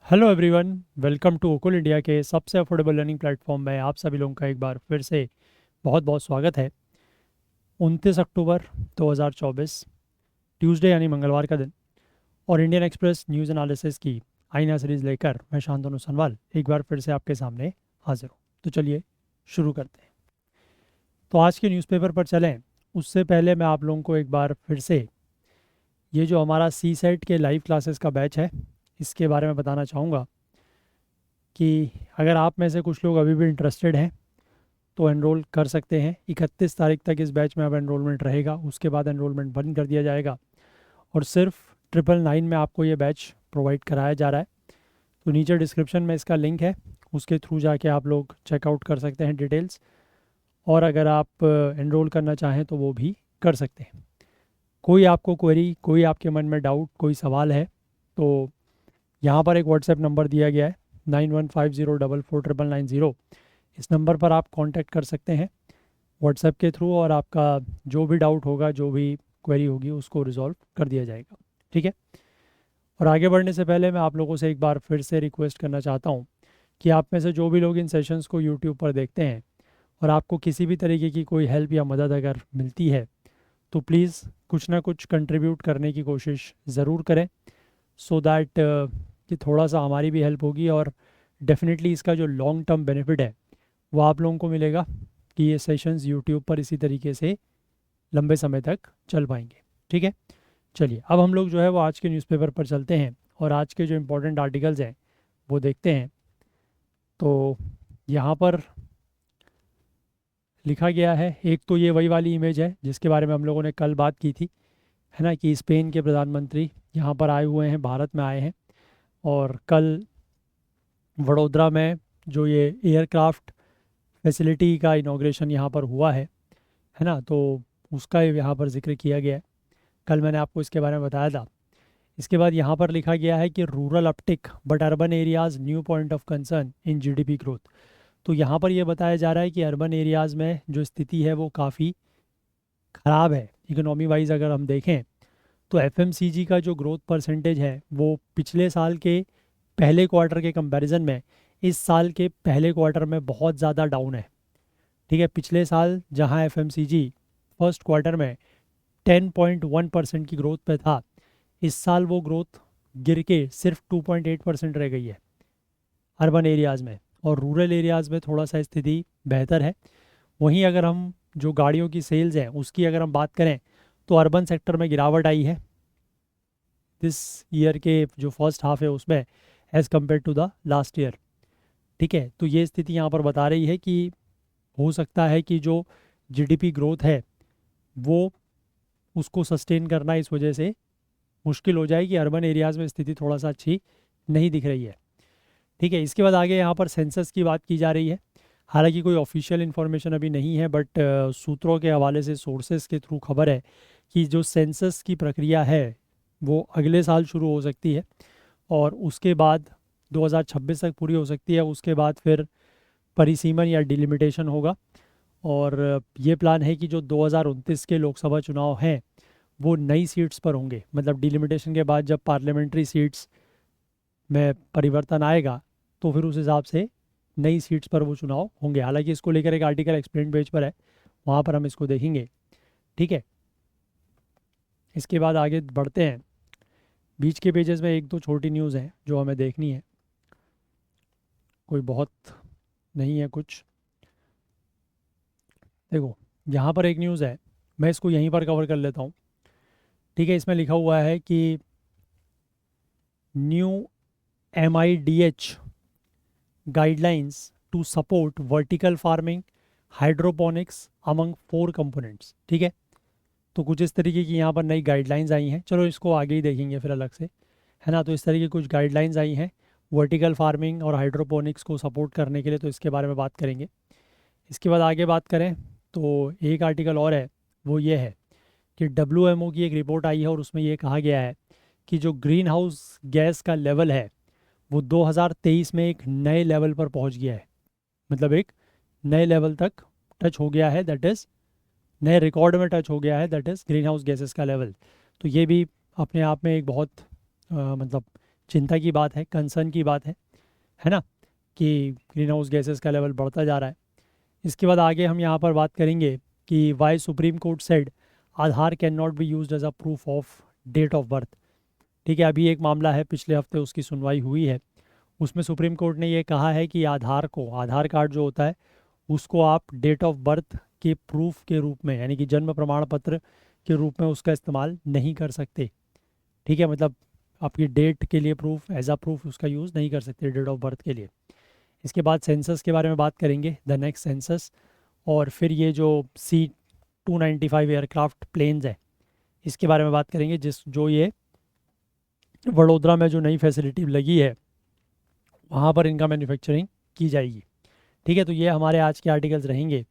Hello everyone, welcome to Okul India के सबसे affordable learning platform में आप सभी लोगों का एक बार फिर से बहुत बहुत स्वागत है। 29 अक्टूबर 2024 ट्यूसडे यानी मंगलवार का दिन और इंडियन एक्सप्रेस न्यूज़ एनालिसिस की आईना सीरीज़ लेकर मैं शांतनु सनवाल एक बार फिर से आपके सामने हाजिर हूँ। तो चलिए शुरू करते हैं। तो आज के न्यूज़पेपर पर चलें उससे पहले मैं आप लोगों को एक बार फिर से ये जो हमारा सी सेट के लाइव क्लासेस का बैच है इसके बारे में बताना चाहूँगा कि अगर आप में से कुछ लोग अभी भी इंटरेस्टेड हैं तो एनरोल कर सकते हैं। 31 तारीख तक इस बैच में अब एनरोलमेंट रहेगा, उसके बाद एनरोलमेंट बंद कर दिया जाएगा और सिर्फ 999 में आपको ये बैच प्रोवाइड कराया जा रहा है। तो नीचे डिस्क्रिप्शन में इसका लिंक है, उसके थ्रू जाके आप लोग चेकआउट कर सकते हैं डिटेल्स, और अगर आप एनरोल करना चाहें तो वो भी कर सकते हैं। कोई आपको क्वेरी, कोई आपके मन में डाउट, कोई सवाल है तो यहाँ पर एक व्हाट्सएप नंबर दिया गया है 9150449990। इस नंबर पर आप कांटेक्ट कर सकते हैं व्हाट्सएप के थ्रू और आपका जो भी डाउट होगा, जो भी क्वेरी होगी उसको रिजॉल्व कर दिया जाएगा। ठीक है। और आगे बढ़ने से पहले मैं आप लोगों से एक बार फिर से रिक्वेस्ट करना चाहता हूँ कि आप में से जो भी लोग इन सेशंस को यूट्यूब पर देखते हैं और आपको किसी भी तरीके की कोई हेल्प या मदद अगर मिलती है तो प्लीज़ कुछ ना कुछ कंट्रीब्यूट करने की कोशिश ज़रूर करें, सो दैट कि थोड़ा सा हमारी भी हेल्प होगी और डेफिनेटली इसका जो लॉन्ग टर्म बेनिफिट है वो आप लोगों को मिलेगा कि ये सेशंस यूट्यूब पर इसी तरीके से लंबे समय तक चल पाएंगे। ठीक है। चलिए अब हम लोग जो है वो आज के न्यूज़पेपर पर चलते हैं और आज के जो इम्पोर्टेंट आर्टिकल्स हैं वो देखते हैं। तो यहाँ पर लिखा गया है, एक तो ये वही वाली इमेज है जिसके बारे में हम लोगों ने कल बात की थी, है ना, कि स्पेन के प्रधानमंत्री यहाँ पर आए हुए हैं, भारत में आए हैं और कल वडोदरा में जो ये एयरक्राफ्ट फैसिलिटी का इनॉग्रेशन यहाँ पर हुआ है ना, तो उसका यहाँ पर जिक्र किया गया है। कल मैंने आपको इसके बारे में बताया था। इसके बाद यहाँ पर लिखा गया है कि rural uptick but urban areas new point of concern in GDP growth. तो यहाँ पर यह बताया जा रहा है कि अर्बन एरियाज़ में जो स्थिति है वो काफ़ी ख़राब है इकोनॉमी वाइज। अगर हम देखें तो एफएमसीजी का जो ग्रोथ परसेंटेज है वो पिछले साल के पहले क्वार्टर के कंपैरिजन में इस साल के पहले क्वार्टर में बहुत ज़्यादा डाउन है। ठीक है। पिछले साल जहां एफएमसीजी फर्स्ट क्वार्टर में 10.1% की ग्रोथ पे था, इस साल वो ग्रोथ गिर के सिर्फ 2.8% रह गई है अर्बन एरियाज़ में, और रूरल एरियाज़ में थोड़ा सा स्थिति बेहतर है। वहीं अगर हम जो गाड़ियों की सेल्स हैं उसकी अगर हम बात करें तो अर्बन सेक्टर में गिरावट आई है दिस ईयर के जो फर्स्ट हाफ है उसमें as compare to the last year. ठीक है। तो ये स्थिति यहाँ पर बता रही है कि हो सकता है कि जो जीडीपी ग्रोथ है वो उसको सस्टेन करना इस वजह से मुश्किल हो जाए कि अर्बन एरियाज़ में स्थिति थोड़ा सा अच्छी नहीं दिख रही है। ठीक है। इसके बाद आगे यहाँ पर सेंसस की बात की जा रही है। हालांकि कोई ऑफिशियल इन्फॉर्मेशन अभी नहीं है, बट सूत्रों के हवाले से, सोर्सेज के थ्रू खबर है कि जो सेंसस की प्रक्रिया है वो अगले साल शुरू हो सकती है और उसके बाद 2026 तक पूरी हो सकती है। उसके बाद फिर परिसीमन या डिलिमिटेशन होगा और ये प्लान है कि जो 2029 के लोकसभा चुनाव हैं वो नई सीट्स पर होंगे। मतलब डिलिमिटेशन के बाद जब पार्लियामेंट्री सीट्स में परिवर्तन आएगा तो फिर उस हिसाब से नई सीट्स पर वो चुनाव होंगे। हालांकि इसको लेकर एक आर्टिकल एक्सप्लेन पेज पर है, वहाँ पर हम इसको देखेंगे। ठीक है। इसके बाद आगे बढ़ते हैं। बीच के पेजेस में एक दो छोटी न्यूज़ हैं जो हमें देखनी है, कोई बहुत नहीं है कुछ। देखो यहाँ पर एक न्यूज़ है, मैं इसको यहीं पर कवर कर लेता हूँ। ठीक है। इसमें लिखा हुआ है कि new MIDH guidelines to support vertical farming hydroponics among 4 components. ठीक है। तो कुछ इस तरीके की यहाँ पर नई गाइडलाइंस आई हैं, चलो इसको आगे ही देखेंगे फिर अलग से, है ना। तो इस तरीके की कुछ गाइडलाइंस आई हैं वर्टिकल फार्मिंग और हाइड्रोपोनिक्स को सपोर्ट करने के लिए, तो इसके बारे में बात करेंगे। इसके बाद आगे बात करें तो एक आर्टिकल और है, वो ये है कि WMO की एक रिपोर्ट आई है और उसमें ये कहा गया है कि जो ग्रीन हाउस गैस का लेवल है वो 2023 में एक नए लेवल पर पहुंच गया है। मतलब एक नए लेवल तक टच हो गया है, दैट इज़ नए रिकॉर्ड में टच हो गया है, that is green house gases का लेवल। तो ये भी अपने आप में एक बहुत मतलब चिंता की बात है, कंसर्न की बात है ना, कि ग्रीन हाउस गैसेस का लेवल बढ़ता जा रहा है। इसके बाद आगे हम यहाँ पर बात करेंगे कि why Supreme Court said Aadhaar can not be used as a proof of date of birth. ठीक है, अभी एक मामला है, पिछले हफ्ते उसकी सुनवाई हुई है। उसमें सुप्रीम कोर्ट ने ये कहा है कि आधार कार्ड जो होता है उसको आप डेट ऑफ बर्थ के प्रूफ के रूप में, यानी कि जन्म प्रमाण पत्र के रूप में उसका इस्तेमाल नहीं कर सकते। ठीक है, मतलब आपकी डेट के लिए प्रूफ, एज अ प्रूफ उसका यूज़ नहीं कर सकते डेट ऑफ बर्थ के लिए। इसके बाद सेंसस के बारे में बात करेंगे, द नेक्स्ट सेंसस। और फिर ये जो C-295 एयरक्राफ्ट प्लेन्स है इसके बारे में बात करेंगे, जो ये वडोदरा में जो नई फैसिलिटी लगी है वहाँ पर इनका मैन्युफैक्चरिंग की जाएगी। ठीक है, तो ये हमारे आज के आर्टिकल्स रहेंगे,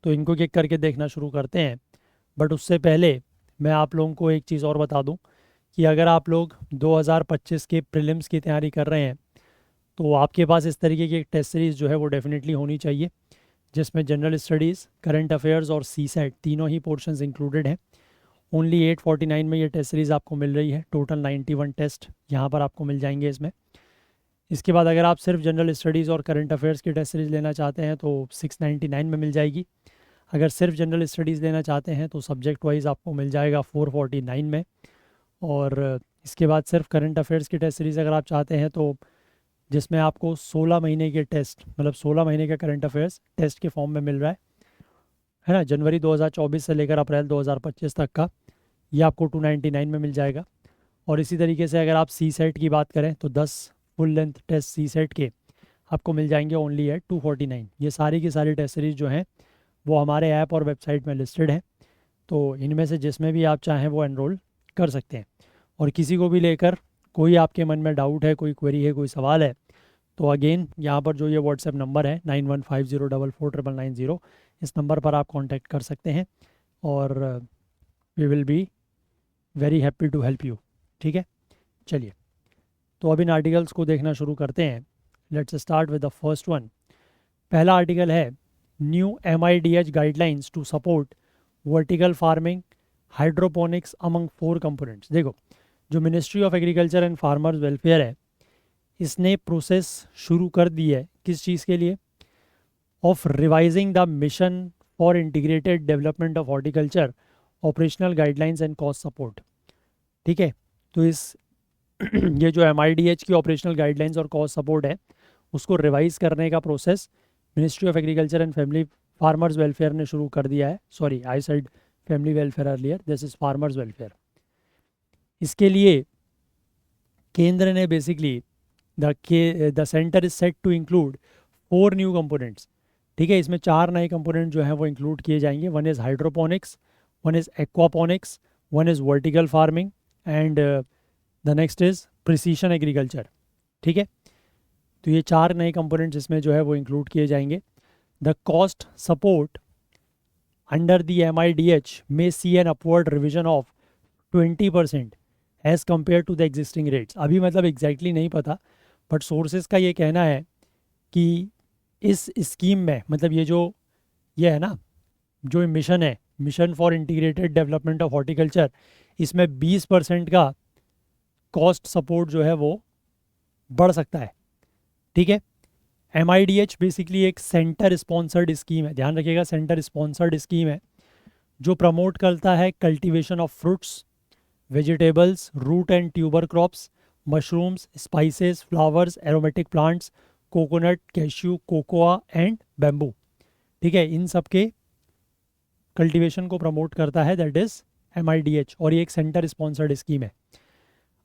तो इनको एक करके देखना शुरू करते हैं। बट उससे पहले मैं आप लोगों को एक चीज़ और बता दूं कि अगर आप लोग 2025 के प्रीलिम्स की तैयारी कर रहे हैं तो आपके पास इस तरीके की एक टेस्ट सीरीज़ जो है वो डेफिनेटली होनी चाहिए, जिसमें जनरल स्टडीज़, करंट अफेयर्स और CSAT तीनों ही पोर्शंस इंक्लूडेड हैं। ओनली 849 में ये टेस्ट सीरीज़ आपको मिल रही है। टोटल 91 टेस्ट यहाँ पर आपको मिल जाएंगे इसमें। इसके बाद अगर आप सिर्फ जनरल स्टडीज़ और करंट अफेयर्स की टेस्ट सीरीज़ लेना चाहते हैं तो 699 में मिल जाएगी। अगर सिर्फ जनरल स्टडीज़ लेना चाहते हैं तो सब्जेक्ट वाइज आपको मिल जाएगा 449 में। और इसके बाद सिर्फ करंट अफेयर्स की टेस्ट सीरीज़ अगर आप चाहते हैं तो जिसमें आपको 16 महीने के टेस्ट, मतलब 16 महीने का करंट अफेयर्स टेस्ट के फॉर्म में मिल रहा है ना, जनवरी 2024 से लेकर अप्रैल 2025 तक का, ये आपको 299 में मिल जाएगा। और इसी तरीके से अगर आप CSAT की बात करें तो 10 फुल लेंथ टेस्ट CSAT के आपको मिल जाएंगे ओनली एट 249। ये सारी की सारी टेस्ट सीरीज जो हैं वो हमारे ऐप और वेबसाइट में लिस्टेड हैं, तो इनमें से जिसमें भी आप चाहें वो एनरोल कर सकते हैं। और किसी को भी लेकर कोई आपके मन में डाउट है, कोई क्वेरी है, कोई सवाल है, तो अगेन यहाँ पर जो ये व्हाट्सएप नंबर है 9150449990, इस नंबर पर आप कांटेक्ट कर सकते हैं और we will be very happy to help you. ठीक है, चलिए तो अब इन आर्टिकल्स को देखना शुरू करते हैं। Let's start with the first one. पहला आर्टिकल है new MIDH guidelines to support vertical farming hydroponics among 4 components. देखो, जो Ministry of Agriculture and Farmers Welfare है इसने प्रोसेस शुरू कर दी है किस चीज़ के लिए, of revising the Mission for Integrated Development of Horticulture operational guidelines and cost support. ठीक है, तो इस ये जो MIDH की ऑपरेशनल गाइडलाइंस और कॉस्ट सपोर्ट है उसको रिवाइज करने का process Ministry of Agriculture and Family Farmers Welfare ने शुरू कर दिया है। Sorry, I said family welfare earlier, this is farmers welfare. इसके लिए केंद्र ने basically the centre is set to include 4 new components. ठीक है, इसमें 4 नए कंपोनेंट जो हैं वो इंक्लूड किए जाएंगे। One is hydroponics, one is aquaponics, one is vertical farming and the next is precision agriculture. ठीक है, तो ये 4 नए कंपोनेंट्स इसमें जो है वो इंक्लूड किए जाएंगे। The cost support under the MIDH में see an upward revision of 20% as compare to the existing rates. अभी मतलब एग्जैक्टली नहीं पता, बट सोर्सेज का ये कहना है कि इस स्कीम में, मतलब ये है ना, जो मिशन है, mission for Integrated Development of horticulture, इसमें 20% का कॉस्ट सपोर्ट जो है वो बढ़ सकता है। ठीक है, MIDH बेसिकली एक सेंटर स्पॉन्सर्ड स्कीम है, ध्यान रखिएगा, सेंटर स्पॉन्सर्ड स्कीम है जो प्रमोट करता है cultivation of fruits, vegetables, root and tuber crops, mushrooms, spices, flowers, aromatic plants, coconut, cashew, cocoa and bamboo. ठीक है, इन सब के कल्टीवेशन को प्रमोट करता है, दैट इज़ MIDH, और ये एक सेंटर स्पॉन्सर्ड स्कीम है।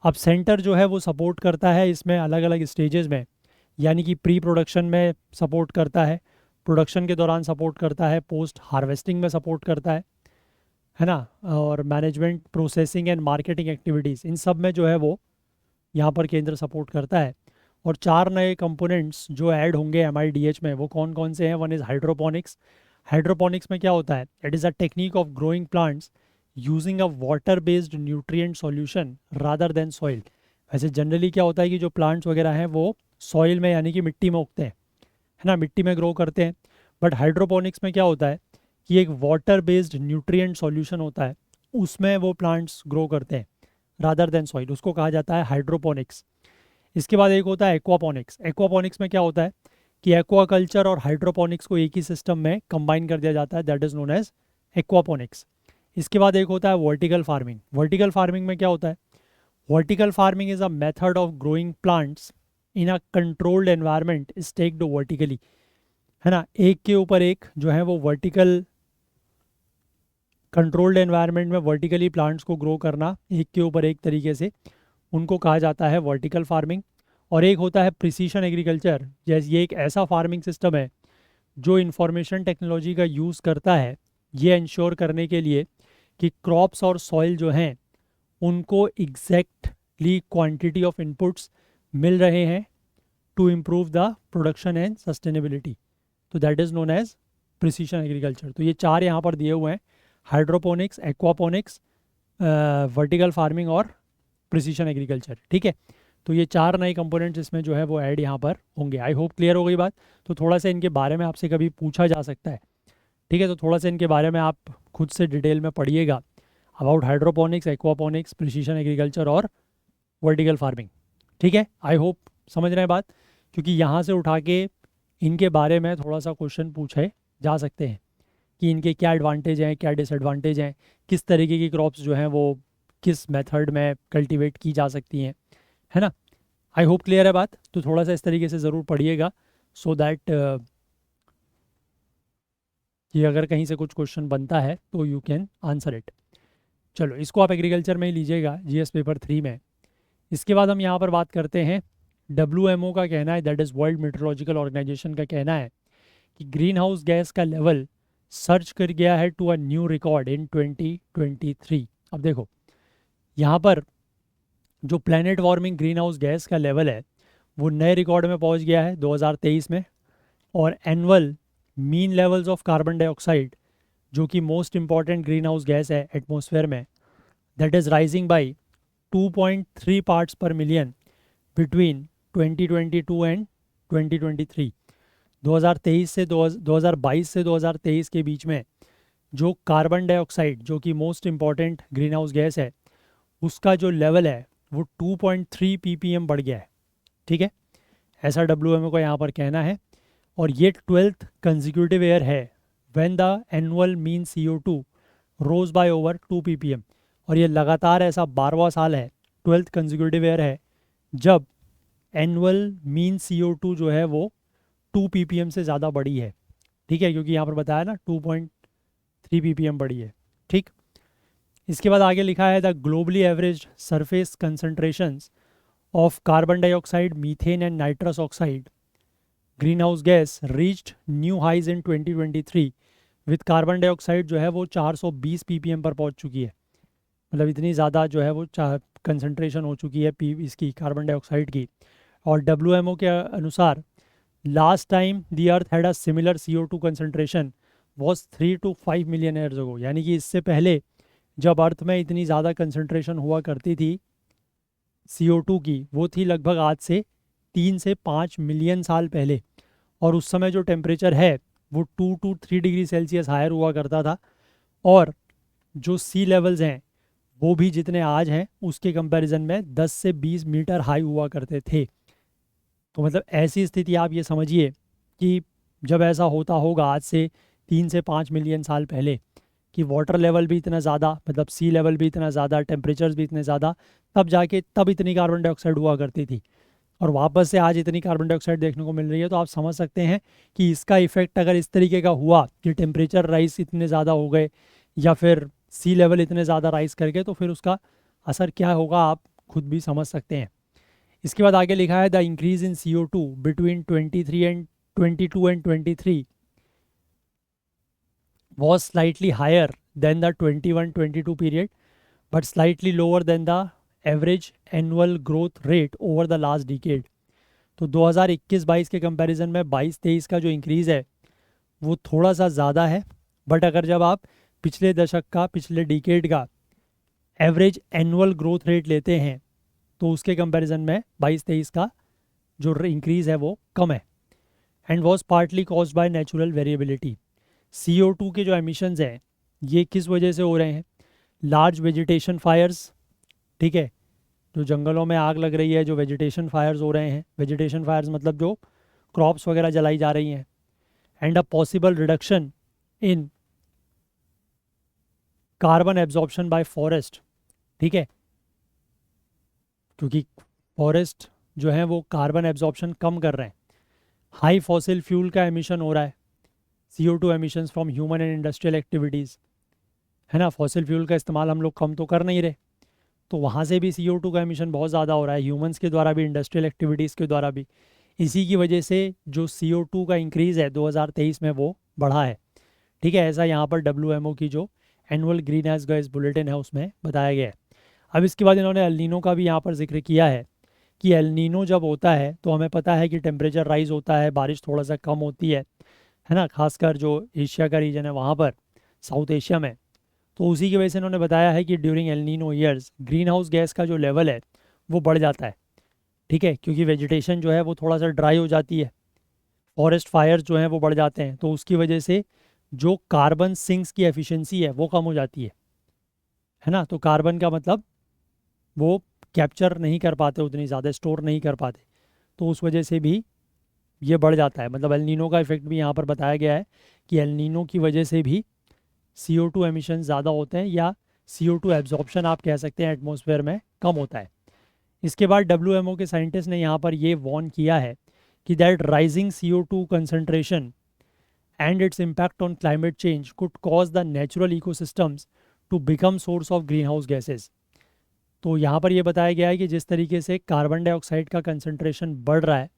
अब सेंटर जो है वो सपोर्ट करता है इसमें अलग अलग स्टेजेस में, यानी कि प्री प्रोडक्शन में सपोर्ट करता है, प्रोडक्शन के दौरान सपोर्ट करता है, पोस्ट हार्वेस्टिंग में सपोर्ट करता है ना, और management, processing and marketing activities, इन सब में जो है वो यहाँ पर केंद्र सपोर्ट करता है। और 4 नए कंपोनेंट्स जो ऐड होंगे MIDH में वो कौन कौन से हैं। One is hydroponics. हाइड्रोपोनिक्स में क्या होता है, it is a technique of growing plants using a water based nutrient solution rather than soil. वैसे जनरली क्या होता है कि जो प्लांट्स वगैरह हैं वो सॉइल में, यानी कि मिट्टी में उगते हैं, है ना, मिट्टी में ग्रो करते हैं। बट हाइड्रोपोनिक्स में क्या होता है कि एक वाटर बेस्ड न्यूट्रिएंट सॉल्यूशन होता है, उसमें वो प्लांट्स ग्रो करते हैं रादर देन सॉइल, उसको कहा जाता है हाइड्रोपोनिक्स। इसके बाद एक होता है एक्वापोनिक्स। एक्वापोनिक्स में क्या होता है कि एक्वाकल्चर और हाइड्रोपोनिक्स को एक ही सिस्टम में कंबाइन कर दिया जाता है, that is known as aquaponics. इसके बाद एक होता है वर्टिकल फार्मिंग। वर्टिकल फार्मिंग में क्या होता है, vertical farming is a method of growing plants in a controlled environment stacked vertically, है ना, एक के ऊपर एक जो है वो वर्टिकल, कंट्रोल्ड एनवायरनमेंट में वर्टिकली प्लांट्स को ग्रो करना एक के ऊपर एक तरीके से, उनको कहा जाता है वर्टिकल फार्मिंग। और एक होता है प्रिसीशन एग्रीकल्चर, जैसे ये एक ऐसा फार्मिंग सिस्टम है जो इंफॉर्मेशन टेक्नोलॉजी का यूज़ करता है ये इंश्योर करने के लिए कि क्रॉप्स और सॉइल जो हैं उनको एग्जैक्टली क्वांटिटी ऑफ इनपुट्स मिल रहे हैं to improve the production and sustainability. तो that is known as precision agriculture. तो ये चार यहाँ पर दिए हुए हैं, हाइड्रोपोनिक्स, एक्वापोनिक्स, वर्टिकल फार्मिंग और प्रिसीशन एग्रीकल्चर। ठीक है, तो ये चार नए कंपोनेंट्स इसमें जो है वो ऐड यहाँ पर होंगे। आई होप क्लियर हो गई बात। तो थोड़ा सा इनके बारे में आपसे कभी पूछा जा सकता है, ठीक है, तो थोड़ा सा इनके बारे में आप खुद से डिटेल में पढ़िएगा about hydroponics, aquaponics, precision agriculture और वर्टिकल फार्मिंग। ठीक है, आई होप समझ रहे हैं बात, क्योंकि यहाँ से उठा के इनके बारे में थोड़ा सा क्वेश्चन पूछे जा सकते हैं कि इनके क्या एडवांटेज हैं, क्या डिसएडवांटेज हैं, किस तरीके की क्रॉप्स जो हैं वो किस मेथड में कल्टीवेट की जा सकती हैं, है ना। आई होप क्लियर है बात। तो थोड़ा सा इस तरीके से ज़रूर पढ़िएगा सो दैट कि अगर कहीं से कुछ क्वेश्चन बनता है तो यू कैन आंसर इट। चलो, इसको आप एग्रीकल्चर में ही लीजिएगा जीएस पेपर 3 में। इसके बाद हम यहाँ पर बात करते हैं WMO का कहना है, that is World Meteorological Organization का कहना है कि ग्रीन हाउस गैस का लेवल सर्च कर गया है to a new record in 2023। अब देखो यहाँ पर जो planet warming green house gas का लेवल है वो नए रिकॉर्ड में पहुँच गया है 2023 में। और annual mean levels of carbon dioxide जो कि most important green house gas है एटमॉस्फेयर में, that is rising by 2.3 parts पर मिलियन बिटवीन 2022 एंड 2023। 2023 से 2022 से 2023 के बीच में जो कार्बन डाइऑक्साइड जो कि most important green house gas है उसका जो लेवल है वो 2.3 ppm बढ़ गया है। ठीक है, ऐसा WMO का यहाँ पर कहना है। और ये 12th कंजिक्यूटिव ईयर है when the annual mean CO2 rose by over 2 ppm। और ये लगातार ऐसा 12वां साल है, 12th कंजिक्यूटिव ईयर है जब एनुअल मीन CO2 जो है वो 2 ppm से ज़्यादा बढ़ी है। ठीक है, क्योंकि यहाँ पर बताया ना 2.3 ppm बढ़ी है। ठीक, इसके बाद आगे लिखा है the globally average surface concentrations of carbon dioxide, methane and nitrous oxide green house gas reached new highs in 2023 with carbon dioxide जो है वो 420 ppm पर पहुंच चुकी है। मतलब इतनी ज़्यादा जो है वो कंसंट्रेशन हो चुकी है इसकी कार्बन डाइऑक्साइड की। और WMO के अनुसार last time the earth had a similar CO2 concentration was 3 to 5 million years ago. यानी कि इससे पहले जब अर्थ में इतनी ज़्यादा कंसंट्रेशन हुआ करती थी CO2 की वो थी लगभग आज से 3 से 5 मिलियन साल पहले। और उस समय जो टेम्परेचर है वो 2 to 3 डिग्री सेल्सियस हायर हुआ करता था। और जो सी लेवल्स हैं वो भी जितने आज हैं उसके कंपैरिजन में 10 से 20 मीटर हाई हुआ करते थे। तो मतलब ऐसी स्थिति आप ये समझिए कि जब ऐसा होता होगा आज से 3 से 5 मिलियन साल पहले कि वाटर लेवल भी इतना ज़्यादा, मतलब सी लेवल भी इतना ज़्यादा, टेम्परेचर्स भी इतने ज़्यादा, तब इतनी कार्बन डाइऑक्साइड हुआ करती थी। और वापस से आज इतनी कार्बन डाइऑक्साइड देखने को मिल रही है। तो आप समझ सकते हैं कि इसका इफेक्ट अगर इस तरीके का हुआ कि टेम्परेचर राइज इतने ज़्यादा हो गए या फिर सी लेवल इतने ज़्यादा राइज कर गए तो फिर उसका असर क्या होगा आप खुद भी समझ सकते हैं। इसके बाद आगे लिखा है the increase in CO2 between 22 and 23 was slightly higher than the 21-22 period but slightly lower than the average annual growth rate over the last decade। तो 2021-22 के कंपैरिजन में 22-23 का जो इंक्रीज़ है वो थोड़ा सा ज़्यादा है। बट अगर जब आप पिछले दशक का, पिछले डिकेड का एवरेज एनुअल ग्रोथ रेट लेते हैं तो उसके कंपैरिजन में 22-23 का जो इंक्रीज़ है वो कम है। And was partly caused by natural variability. CO2 के जो एमिशंस हैं ये किस वजह से हो रहे हैं? लार्ज वेजिटेशन फायर्स, ठीक है, जो जंगलों में आग लग रही है, जो वेजिटेशन फायर्स हो रहे हैं, वेजिटेशन फायर्स मतलब जो क्रॉप्स वगैरह जलाई जा रही हैं, and a possible reduction in carbon absorption bye forest. ठीक है, क्योंकि फॉरेस्ट जो है वो कार्बन एब्जॉर्प्शन कम कर रहे हैं। हाई फॉसिल फ्यूल का एमिशन हो रहा है, CO2 emissions from human and industrial activities, है ना। फॉसिल फ्यूल का इस्तेमाल हम लोग कम तो कर नहीं रहे, तो वहाँ से भी CO2 का एमिशन बहुत ज़्यादा हो रहा है, ह्यूमंस के द्वारा भी, इंडस्ट्रियल एक्टिविटीज़ के द्वारा भी। इसी की वजह से जो CO2 का इंक्रीज़ है 2023 में वो बढ़ा है। ठीक है, ऐसा यहाँ पर WMO की जो annual green house gas bulletin है उसमें बताया गया है। अब इसके बाद इन्होंने एल नीनो का भी यहाँ पर जिक्र किया है कि एल नीनो जब होता है तो हमें पता है कि टेम्परेचर राइज होता है, बारिश थोड़ा सा कम होती है ना, खासकर जो एशिया का रीजन है वहाँ पर, साउथ एशिया में। तो उसी की वजह से इन्होंने बताया है कि during El Nino years green house gas का जो लेवल है वो बढ़ जाता है। ठीक है, क्योंकि वेजिटेशन जो है वो थोड़ा सा ड्राई हो जाती है, फॉरेस्ट फायर्स जो हैं वो बढ़ जाते हैं, तो उसकी वजह से जो कार्बन सिंक्स की एफिशिएंसी है वो कम हो जाती है ना। तो कार्बन का मतलब वो कैप्चर नहीं कर पाते, उतनी ज़्यादा स्टोर नहीं कर पाते, तो उस वजह से भी ये बढ़ जाता है। मतलब एल नीनो का इफेक्ट भी यहाँ पर बताया गया है कि एल नीनो की वजह से भी CO2 एमिशन ज़्यादा होते हैं, या CO2 एब्जॉर्प्शन आप कह सकते हैं एटमॉस्फेयर में कम होता है। इसके बाद WMO के साइंटिस्ट ने यहाँ पर ये वार्न किया है कि that rising CO2 concentration and its impact on climate change could cause the natural ecosystems to become source of greenhouse gases। तो यहाँ पर ये बताया गया है कि जिस तरीके से कार्बन डाइऑक्साइड का कंसंट्रेशन बढ़ रहा है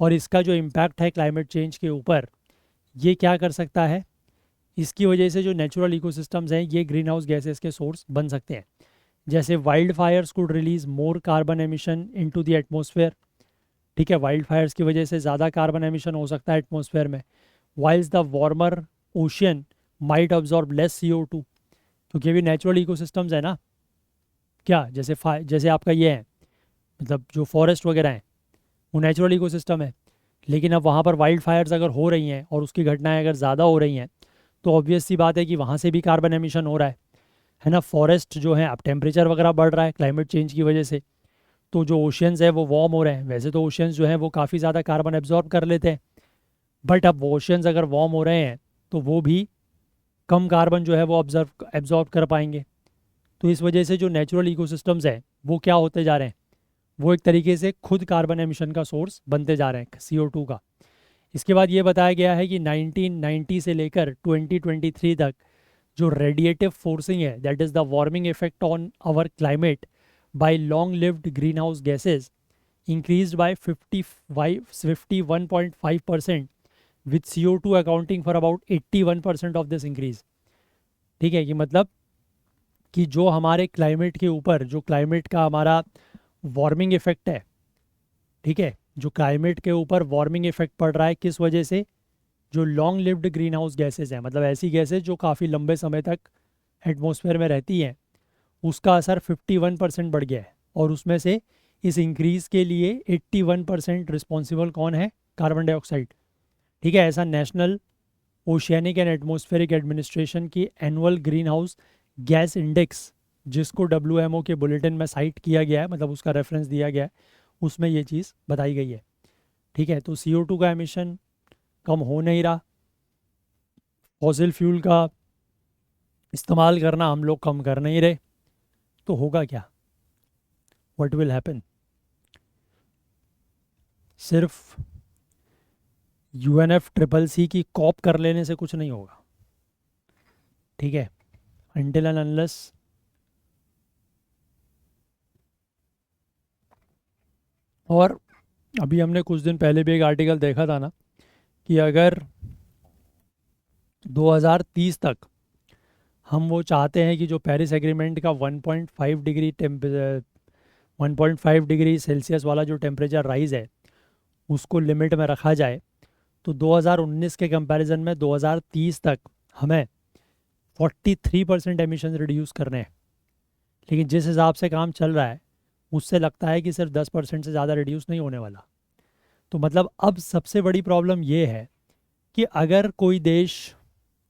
और इसका जो इम्पैक्ट है क्लाइमेट चेंज के ऊपर, ये क्या कर सकता है, इसकी वजह से जो नेचुरल इकोसिस्टम्स हैं ये ग्रीन हाउस गैसेस के सोर्स बन सकते हैं। जैसे wild Fyers could release more carbon emission into the atmosphere. ठीक है, वाइल्ड फायर्स की वजह से ज़्यादा कार्बन एमिशन हो सकता है एटमॉस्फेयर में। Whiles the warmer ocean might absorb less CO2, क्योंकि ये भी नेचुरल इकोसिस्टम्स है ना। क्या, जैसे आपका ये है, मतलब जो फॉरेस्ट वगैरह हैं वो नेचुरल इकोसिस्टम है, लेकिन अब वहाँ पर वाइल्ड फायर्स अगर हो रही हैं और उसकी घटनाएं अगर ज़्यादा हो रही हैं तो ऑब्वियस सी बात है कि वहाँ से भी कार्बन एमिशन हो रहा है ना। फॉरेस्ट जो है, अब टेम्परेचर वगैरह बढ़ रहा है क्लाइमेट चेंज की वजह से, तो जो ओशियंस है वो वार्म हो रहे हैं। वैसे तो ओशियंस जो हैं वो काफ़ी ज़्यादा कार्बन एब्जॉर्ब कर लेते हैं, बट अब ओशियंस अगर वार्म हो रहे हैं तो वो भी कम कार्बन जो है वो एब्जॉर्ब कर पाएंगे। तो इस वजह से जो नेचुरल इकोसिस्टम्स हैं वो क्या होते जा रहे हैं, वो एक तरीके से खुद कार्बन एमिशन का सोर्स बनते जा रहे हैं CO2 का। इसके बाद ये बताया गया है कि 1990 से लेकर 2023 तक जो रेडिएटिव फोर्सिंग है, that is the warming effect on our climate by long lived green house gases increased by 51.5%, with CO2 accounting for about 81% of this increase. ठीक है, कि मतलब कि जो हमारे क्लाइमेट के ऊपर, जो क्लाइमेट का हमारा वार्मिंग इफेक्ट है, ठीक है, जो क्लाइमेट के ऊपर वार्मिंग इफेक्ट पड़ रहा है, किस वजह से, जो long lived green house gases हैं, मतलब ऐसी गैसेज जो काफ़ी लंबे समय तक एटमॉस्फेयर में रहती हैं, उसका असर 51% बढ़ गया है। और उसमें से इस इंक्रीज़ के लिए 81% रिस्पॉन्सिबल कौन है, कार्बन डाइऑक्साइड। ठीक है, ऐसा national oceanic and atmospheric administration की annual green house gas index, जिसको WMO के बुलेटिन में साइट किया गया है, मतलब उसका रेफरेंस दिया गया है, उसमें ये चीज़ बताई गई है। ठीक है, तो CO2 का एमिशन कम हो नहीं रहा, फॉसिल फ्यूल का इस्तेमाल करना हम लोग कम कर नहीं रहे, तो होगा क्या, व्हाट विल हैपन। सिर्फ UNFCCC की कॉप कर लेने से कुछ नहीं होगा। ठीक है, अनटिल एंड अनलेस और अभी हमने कुछ दिन पहले भी एक आर्टिकल देखा था ना कि अगर 2030 तक हम वो चाहते हैं कि जो पेरिस एग्रीमेंट का 1.5 डिग्री सेल्सियस वाला जो टेम्परेचर राइज है उसको लिमिट में रखा जाए, तो 2019 के कंपैरिजन में 2030 तक हमें 43% एमिशन रिड्यूस करने हैं। लेकिन जिस हिसाब से काम चल रहा है उससे लगता है कि सिर्फ 10% से ज़्यादा रिड्यूस नहीं होने वाला। तो मतलब अब सबसे बड़ी प्रॉब्लम ये है कि अगर कोई देश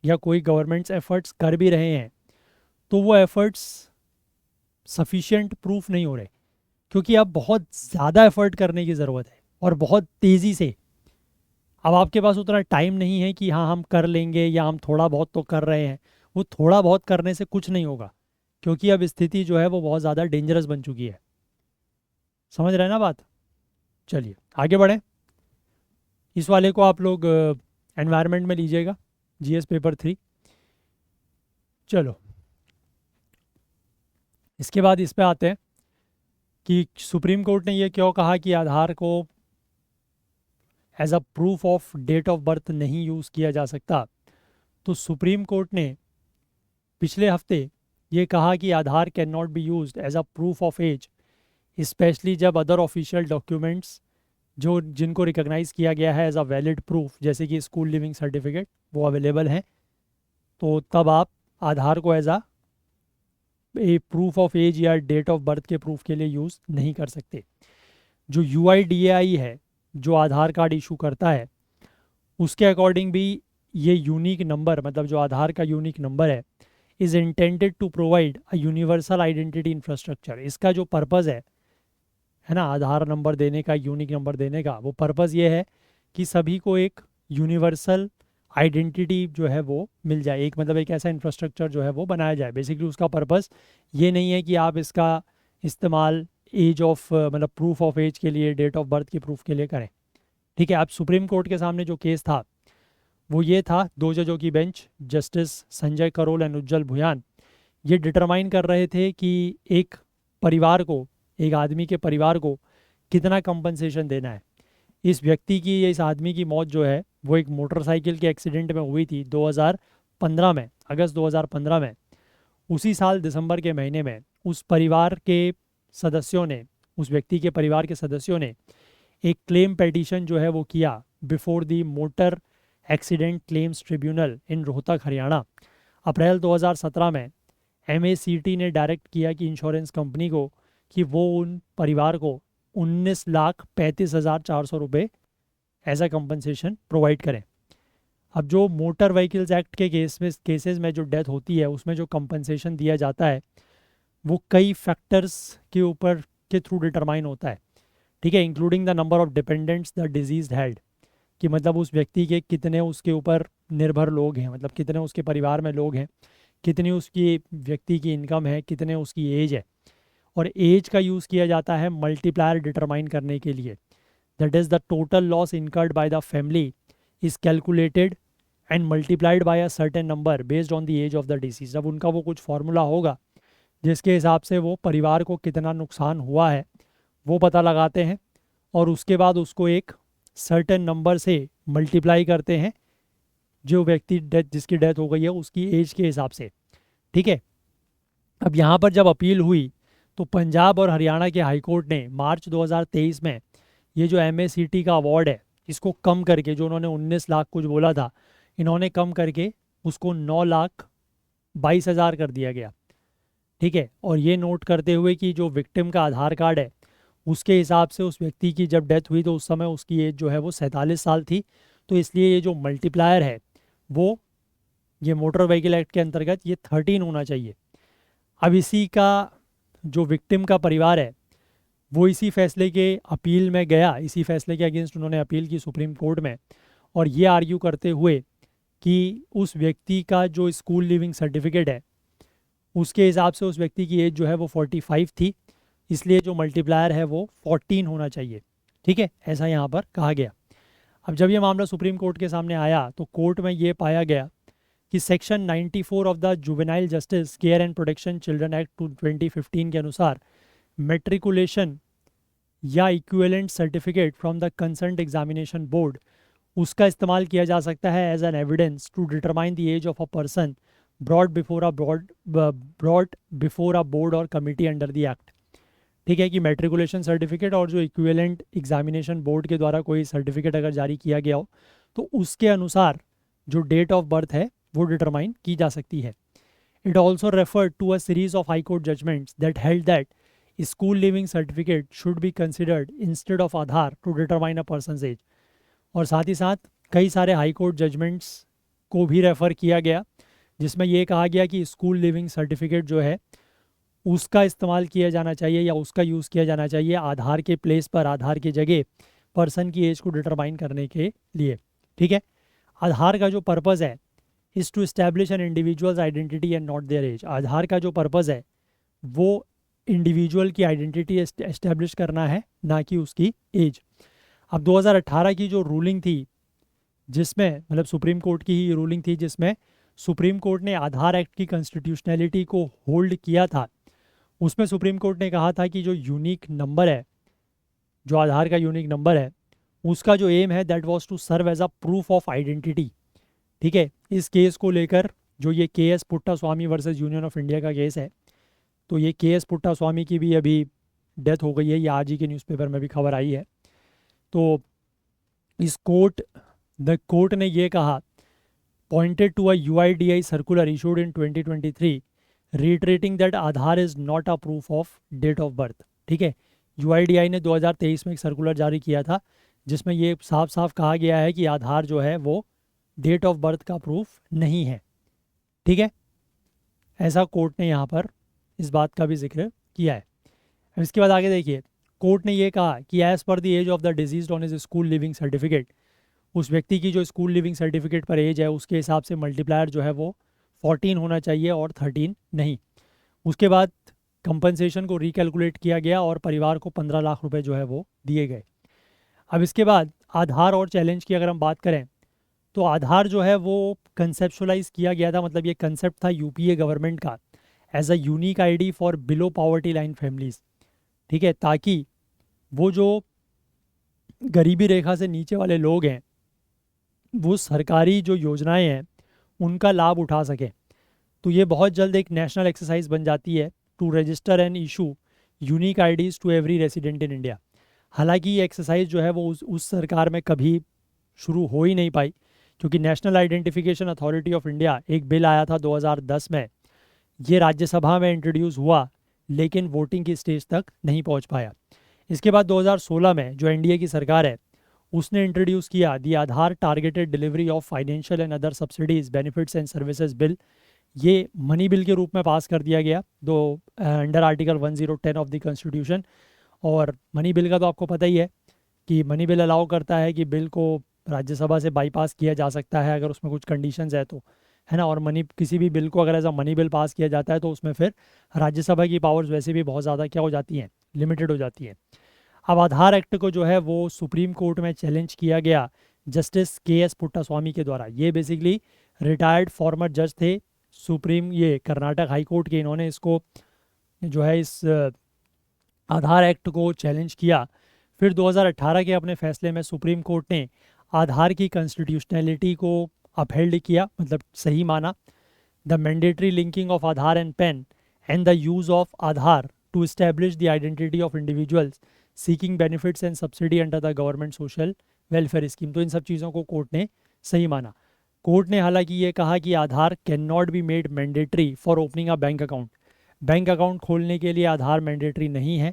या कोई गवर्नमेंट्स एफर्ट्स कर भी रहे हैं तो वो एफर्ट्स सफिशिएंट प्रूफ नहीं हो रहे, क्योंकि अब बहुत ज़्यादा एफर्ट करने की ज़रूरत है और बहुत तेज़ी से। अब आपके पास उतना टाइम नहीं है कि हाँ हम कर लेंगे या हम थोड़ा बहुत तो कर रहे हैं। वो थोड़ा बहुत करने से कुछ नहीं होगा, क्योंकि अब स्थिति जो है वो बहुत ज़्यादा डेंजरस बन चुकी है। समझ रहे हैं ना बात? चलिए आगे बढ़ें। इस वाले को आप लोग एनवायरनमेंट में लीजिएगा, जीएस पेपर 3। चलो इसके बाद इस पे आते हैं कि सुप्रीम कोर्ट ने ये क्यों कहा कि आधार को as a proof of date of birth नहीं यूज़ किया जा सकता। तो सुप्रीम कोर्ट ने पिछले हफ्ते ये कहा कि Aadhaar can not be used as a proof of age, specially जब अदर ऑफिशियल डॉक्यूमेंट्स जो जिनको रिकॉग्नाइज किया गया है एज अ वैलिड प्रूफ, जैसे कि स्कूल लिविंग सर्टिफिकेट, वो अवेलेबल हैं। तो तब आप आधार को as a proof of age या डेट ऑफ बर्थ के प्रूफ के लिए यूज़ नहीं कर सकते। जो UIDAI है जो आधार कार्ड इशू करता है, उसके अकॉर्डिंग भी ये यूनिक नंबर, मतलब जो आधार का unique number is intended to provide a universal identity infrastructure। इसका जो पर्पज़ है ना, आधार नंबर देने का, यूनिक नंबर देने का, वो पर्पज़ ये है कि सभी को एक यूनिवर्सल आइडेंटिटी जो है वो मिल जाए। एक मतलब एक ऐसा इंफ्रास्ट्रक्चर जो है वो बनाया जाए। बेसिकली उसका पर्पज़ ये नहीं है कि आप इसका इस्तेमाल एज ऑफ मतलब प्रूफ ऑफ एज के लिए, डेट ऑफ बर्थ के प्रूफ के लिए करें। ठीक है। अब सुप्रीम कोर्ट के सामने जो केस था वो ये था, 2 जजों की बेंच, जस्टिस संजय करोल एंड उज्जवल भुयान, ये डिटरमाइन कर रहे थे कि एक परिवार को, एक आदमी के परिवार को कितना कंपनसेशन देना है। इस व्यक्ति की, इस आदमी की मौत जो है वो एक मोटरसाइकिल के एक्सीडेंट में हुई थी 2015 में, अगस्त 2015 में। उसी साल दिसंबर के महीने में उस परिवार के सदस्यों ने, उस व्यक्ति के परिवार के सदस्यों ने एक क्लेम पेटिशन जो है वो किया before the motor accident claims tribunal in Rohtak, Haryana. अप्रैल 2017 में MACT ने डायरेक्ट किया कि इंश्योरेंस कंपनी को कि वो उन परिवार को 19,35,400 रुपये एज अ कंपनसेशन प्रोवाइड करें। अब जो मोटर व्हीकल्स एक्ट के केसेस में जो डेथ होती है, उसमें जो कंपनसेशन दिया जाता है वो कई फैक्टर्स के ऊपर के थ्रू डिटरमाइन होता है। ठीक है, including the number of dependents the disease had, कि मतलब उस व्यक्ति के कितने उसके ऊपर निर्भर लोग हैं, मतलब कितने उसके परिवार में लोग हैं, कितनी उसकी व्यक्ति की इनकम है, कितने उसकी एज है। और एज का यूज़ किया जाता है मल्टीप्लायर डिटरमाइन करने के लिए। That is the total loss incurred by the family is calculated and multiplied by a certain number based on the age of the deceased. अब उनका वो कुछ फार्मूला होगा जिसके हिसाब से वो परिवार को कितना नुकसान हुआ है वो पता लगाते हैं, और उसके बाद उसको एक सर्टेन नंबर से मल्टीप्लाई करते हैं जो व्यक्ति डेथ, जिसकी डेथ हो गई है, उसकी एज के हिसाब से। ठीक है। अब यहाँ पर जब अपील हुई तो पंजाब और हरियाणा के हाईकोर्ट ने मार्च 2023 में ये जो MACT का अवार्ड है इसको कम करके, जो उन्होंने 19 लाख कुछ बोला था, इन्होंने कम करके उसको 9,22,000 कर दिया गया। ठीक है। और ये नोट करते हुए कि जो विक्टिम का आधार कार्ड है उसके हिसाब से उस व्यक्ति की जब डेथ हुई तो उस समय उसकी एज जो है वो 47 साल थी। तो इसलिए ये जो मल्टीप्लायर है वो ये मोटर व्हीकल एक्ट के अंतर्गत ये 13 होना चाहिए। अब इसी का जो विक्टिम का परिवार है वो इसी फैसले के अपील में गया, इसी फैसले के अगेंस्ट उन्होंने अपील की सुप्रीम कोर्ट में, और ये आर्ग्यू करते हुए कि उस व्यक्ति का जो स्कूल लिविंग सर्टिफिकेट है उसके हिसाब से उस व्यक्ति की एज जो है वो 45 थी, इसलिए जो मल्टीप्लायर है वो 14 होना चाहिए। ठीक है, ऐसा यहाँ पर कहा गया। अब जब ये मामला सुप्रीम कोर्ट के सामने आया तो कोर्ट में ये पाया गया कि section 94 of the Juvenile Justice Care and Protection Children Act 2015 के अनुसार मेट्रिकुलेशन या equivalent certificate from the concerned examination board, उसका इस्तेमाल किया जा सकता है as an evidence to determine the age of a person brought before a board और कमिटी अंडर द एक्ट। ठीक है, कि मेट्रिकुलेशन सर्टिफिकेट और जो इक्विवेलेंट एग्जामिनेशन बोर्ड के द्वारा कोई सर्टिफिकेट अगर जारी किया गया हो तो उसके अनुसार जो डेट ऑफ बर्थ है वो डिटरमाइन की जा सकती है। It also referred to a series of high court judgments that held that school leaving certificate should be considered instead of Aadhaar to determine a person's age. और साथ ही साथ कई सारे हाई कोर्ट जजमेंट्स को भी रेफ़र किया गया जिसमें ये कहा गया कि स्कूल लिविंग सर्टिफिकेट जो है उसका इस्तेमाल किया जाना चाहिए या उसका यूज़ किया जाना चाहिए आधार के प्लेस पर, आधार की जगह पर्सन की एज को डिटरमाइन करने के लिए। ठीक है, आधार का जो पर्पज़ है is to establish an individuals identity and not their age. Aadhaar का जो पर्पज़ है वो इंडिविजुअल की आइडेंटिटी एस्टेब्लिश करना है, ना कि उसकी एज। अब 2018 की जो रूलिंग थी, जिसमें मतलब सुप्रीम कोर्ट की ही रूलिंग थी, जिसमें सुप्रीम कोर्ट ने आधार एक्ट की कॉन्स्टिट्यूशनैलिटी को होल्ड किया था, उसमें सुप्रीम कोर्ट ने कहा था कि जो यूनिक नंबर है, जो आधार का यूनिक नंबर है, उसका जो एम है that was to serve as a proof of identity. ठीक है, इस केस को लेकर जो ये K S Puttaswamy versus Union of India का केस है, तो ये केएस पुट्टास्वामी की भी अभी डेथ हो गई है, ये आज ही के न्यूज़पेपर में भी खबर आई है। तो इस द कोर्ट ने ये कहा, pointed to a UIDAI circular issued in 2023 reiterating that Aadhaar is not a proof of date of birth. ठीक है, यूआईडीआई ने 2023 में एक सर्कुलर जारी किया था जिसमें ये साफ साफ कहा गया है कि आधार जो है वो डेट ऑफ बर्थ का प्रूफ नहीं है। ठीक है, ऐसा कोर्ट ने यहाँ पर इस बात का भी जिक्र किया है। अब इसके बाद आगे देखिए, कोर्ट ने ये कहा कि एज पर the age of the deceased on is school leaving certificate, उस व्यक्ति की जो स्कूल लिविंग सर्टिफिकेट पर एज है उसके हिसाब से मल्टीप्लायर जो है वो 14 होना चाहिए और 13 नहीं। उसके बाद कंपनसेशन को रिकैलकुलेट किया गया और परिवार को 15 लाख रुपए जो है वो दिए गए। अब इसके बाद आधार और चैलेंज की अगर हम बात करें, तो आधार जो है वो कंसेप्शुलाइज किया गया था, मतलब ये कंसेप्ट था यूपीए गवर्नमेंट का, as a unique ID for below poverty line families. ठीक है, ताकि वो जो गरीबी रेखा से नीचे वाले लोग हैं वो सरकारी जो योजनाएं हैं उनका लाभ उठा सकें। तो ये बहुत जल्द एक नेशनल एक्सरसाइज बन जाती है to register and issue unique IDs to every resident in India. हालांकि ये एक्सरसाइज जो है वो उस सरकार में कभी शुरू हो ही नहीं पाई, क्योंकि national identification authority of India एक बिल आया था 2010 में, ये राज्यसभा में इंट्रोड्यूस हुआ लेकिन वोटिंग की स्टेज तक नहीं पहुंच पाया। इसके बाद 2016 में जो एनडीए की सरकार है उसने इंट्रोड्यूस किया the Aadhaar targeted delivery of financial and other subsidies benefits and services bill. ये मनी बिल के रूप में पास कर दिया गया दो under article 1010 of the constitution. और मनी बिल का तो आपको पता ही है कि मनी बिल अलाउ करता है कि बिल को राज्यसभा से बाईपास किया जा सकता है अगर उसमें कुछ कंडीशंस है तो, है ना। और मनी किसी भी बिल को अगर as a money bill pass किया जाता है तो उसमें फिर राज्यसभा की पावर्स वैसे भी बहुत ज़्यादा क्या हो जाती हैं, लिमिटेड हो जाती हैं। अब आधार एक्ट को जो है वो सुप्रीम कोर्ट में चैलेंज किया गया जस्टिस केएस पुट्टास्वामी के द्वारा। ये बेसिकली रिटायर्ड फॉर्मर जज थे सुप्रीम, ये कर्नाटक हाई कोर्ट के, इन्होंने इसको जो है इस आधार एक्ट को चैलेंज किया। फिर 2018 के अपने फैसले में सुप्रीम कोर्ट ने आधार की कॉन्स्टिट्यूशनैलिटी को अपहेल्ड किया, मतलब सही माना। The mandatory linking of Aadhaar and PAN and the use of Aadhaar to establish the identity of individuals seeking benefits and subsidy under the government social welfare scheme, तो इन सब चीज़ों को कोर्ट ने सही माना। कोर्ट ने हालांकि ये कहा कि Aadhaar can not be made mandatory for opening a bank account. Bank account खोलने के लिए आधार मैंडेटरी नहीं है।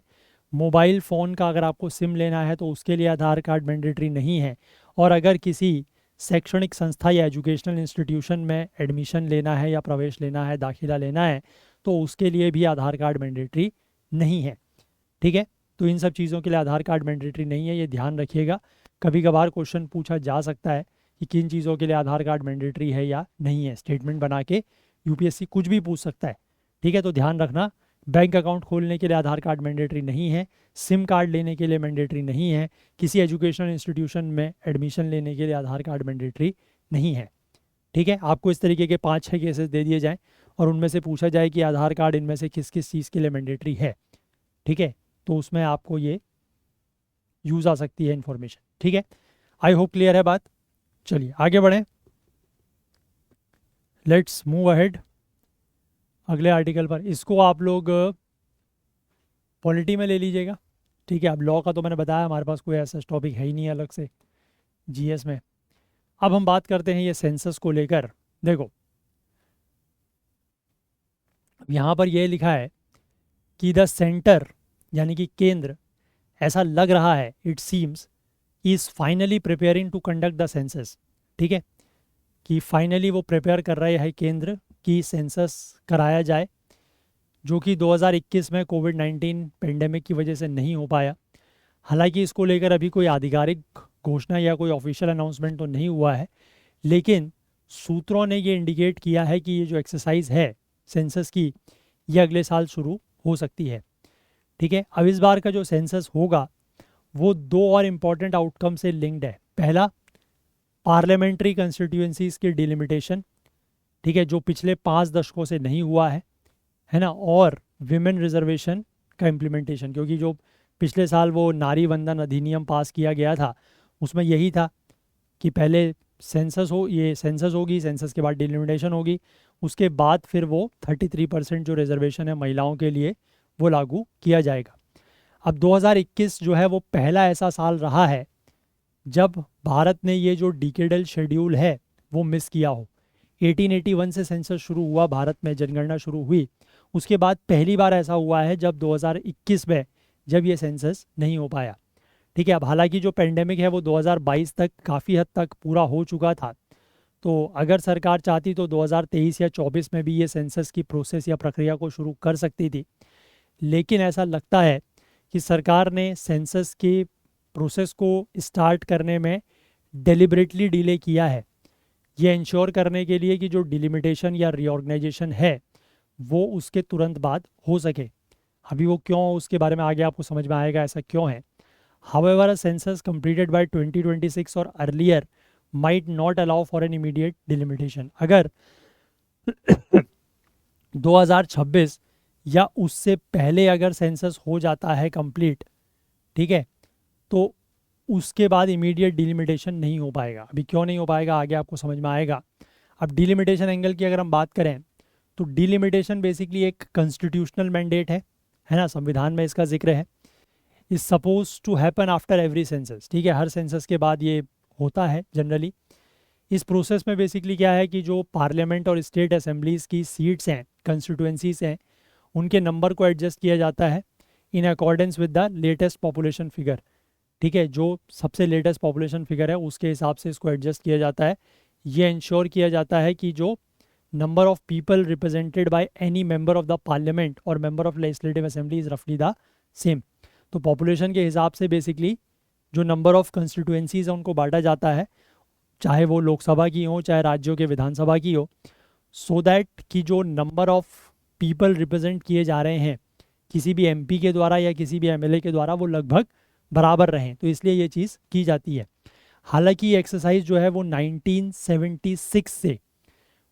मोबाइल फ़ोन का अगर आपको सिम लेना है तो उसके लिए आधार कार्ड मैंडेटरी नहीं है। और अगर किसी शैक्षणिक संस्था या एजुकेशनल इंस्टीट्यूशन में एडमिशन लेना है या प्रवेश लेना है, दाखिला लेना है, तो उसके लिए भी आधार कार्ड मैंडेटरी नहीं है। ठीक है, तो इन सब चीज़ों के लिए आधार कार्ड मैंडेटरी नहीं है, ये ध्यान रखिएगा। कभी कभार क्वेश्चन पूछा जा सकता है कि किन चीज़ों के लिए आधार कार्ड मैंडेटरी है या नहीं है, स्टेटमेंट बना के यूपीएससी कुछ भी पूछ सकता है। ठीक है, तो ध्यान रखना, बैंक अकाउंट खोलने के लिए आधार कार्ड मैंडेटरी नहीं है, सिम कार्ड लेने के लिए मैंडेटरी नहीं है, किसी एजुकेशनल इंस्टीट्यूशन में एडमिशन लेने के लिए आधार कार्ड मैंडेटरी नहीं है। ठीक है, आपको इस तरीके के 5-6 केसेस दे दिए जाएँ और उनमें से पूछा जाए कि आधार कार्ड इनमें से किस किस चीज़ के लिए मैंडेटरी है। ठीक है, तो उसमें आपको ये यूज़ आ सकती है इन्फॉर्मेशन। ठीक है, आई होप क्लियर है बात। चलिए आगे बढ़ें, लेट्स मूव अहेड अगले आर्टिकल पर। इसको आप लोग पॉलिटी में ले लीजिएगा। ठीक है, अब लॉ का तो मैंने बताया हमारे पास कोई ऐसा टॉपिक है ही नहीं अलग से जीएस में। अब हम बात करते हैं ये सेंसस को लेकर। देखो यहाँ पर ये लिखा है कि द सेंटर यानी कि केंद्र, ऐसा लग रहा है, it seems, is finally preparing to conduct the census. ठीक है, कि फाइनली वो प्रिपेयर कर रहे हैं केंद्र की सेंसस कराया जाए। जो कि 2021 में कोविड-19 पेंडेमिक की वजह से नहीं हो पाया। हालांकि इसको लेकर अभी कोई आधिकारिक घोषणा या कोई ऑफिशियल अनाउंसमेंट तो नहीं हुआ है, लेकिन सूत्रों ने ये इंडिकेट किया है कि ये जो एक्सरसाइज है सेंसस की, ये अगले साल शुरू हो सकती है। ठीक है, अब इस बार का जो सेंसस होगा वो दो और इम्पॉर्टेंट आउटकम से लिंक्ड है। पहला, पार्लियामेंट्री कंस्टिट्यूएंसीज की डिलिमिटेशन, ठीक है, जो पिछले 5 दशकों से नहीं हुआ है ना, और विमेन रिजर्वेशन का इम्प्लीमेंटेशन, क्योंकि जो पिछले साल वो नारी वंदन अधिनियम पास किया गया था उसमें यही था कि पहले सेंसस हो, ये सेंसस होगी, सेंसस के बाद डिलिमिटेशन होगी, उसके बाद फिर वो 33% जो रिजर्वेशन है महिलाओं के लिए वो लागू किया जाएगा। अब 2021 जो है वो पहला ऐसा साल रहा है जब भारत ने ये जो डिकेडल शेड्यूल है वो मिस किया हो। 1881 से सेंसस शुरू हुआ, भारत में जनगणना शुरू हुई, उसके बाद पहली बार ऐसा हुआ है जब 2021 में जब ये सेंसस नहीं हो पाया। ठीक है, अब हालांकि जो पेंडेमिक है वो 2022 तक काफ़ी हद तक पूरा हो चुका था, तो अगर सरकार चाहती तो 2023 या 24 में भी ये सेंसस की प्रोसेस या प्रक्रिया को शुरू कर सकती थी। लेकिन ऐसा लगता है कि सरकार ने सेंसस के प्रोसेस को स्टार्ट करने में डेलिबरेटली डिले किया है, ये इंश्योर करने के लिए कि जो डिलिमिटेशन या रीऑर्गेनाइजेशन है वो उसके तुरंत बाद हो सके। अभी वो क्यों, उसके बारे में आगे आपको समझ में आएगा ऐसा क्यों है। However, a census completed by 2026 or earlier might not allow for an immediate delimitation. अगर 2026 या उससे पहले अगर सेंसस हो जाता है कंप्लीट, ठीक है, तो उसके बाद इमीडिएट डिलिमिटेशन नहीं हो पाएगा। अभी क्यों नहीं हो पाएगा आगे आपको समझ में आएगा। अब डिलिमिटेशन एंगल की अगर हम बात करें तो डिलिमिटेशन बेसिकली एक कॉन्स्टिट्यूशनल मैंडेट है ना, संविधान में इसका जिक्र है। Is suppose to happen after every census, ठीक है, हर सेंसस के बाद ये होता है जनरली। इस प्रोसेस में बेसिकली क्या है कि जो पार्लियामेंट और स्टेट असेंबलीज की सीट्स हैं, कंस्टिट्यूएंसीज हैं, उनके नंबर को एडजस्ट किया जाता है in accordance with the latest population figure. ठीक है, जो सबसे लेटेस्ट पॉपुलेशन फिगर है उसके हिसाब से इसको एडजस्ट किया जाता है। ये इंश्योर किया जाता है कि जो number of people represented by any member of the parliament और member of legislative assembly is रफली द सेम। तो पॉपुलेशन के हिसाब से बेसिकली जो नंबर ऑफ कंस्टिट्यूएंसीज है उनको बांटा जाता है, चाहे वो लोकसभा की हो चाहे राज्यों के विधानसभा की हो, सो दैट कि जो नंबर ऑफ पीपल रिप्रेजेंट किए जा रहे हैं किसी भी एमपी के द्वारा या किसी भी एमएलए के द्वारा वो लगभग बराबर रहें, तो इसलिए ये चीज़ की जाती है। हालांकि ये एक्सरसाइज जो है वो 1976 से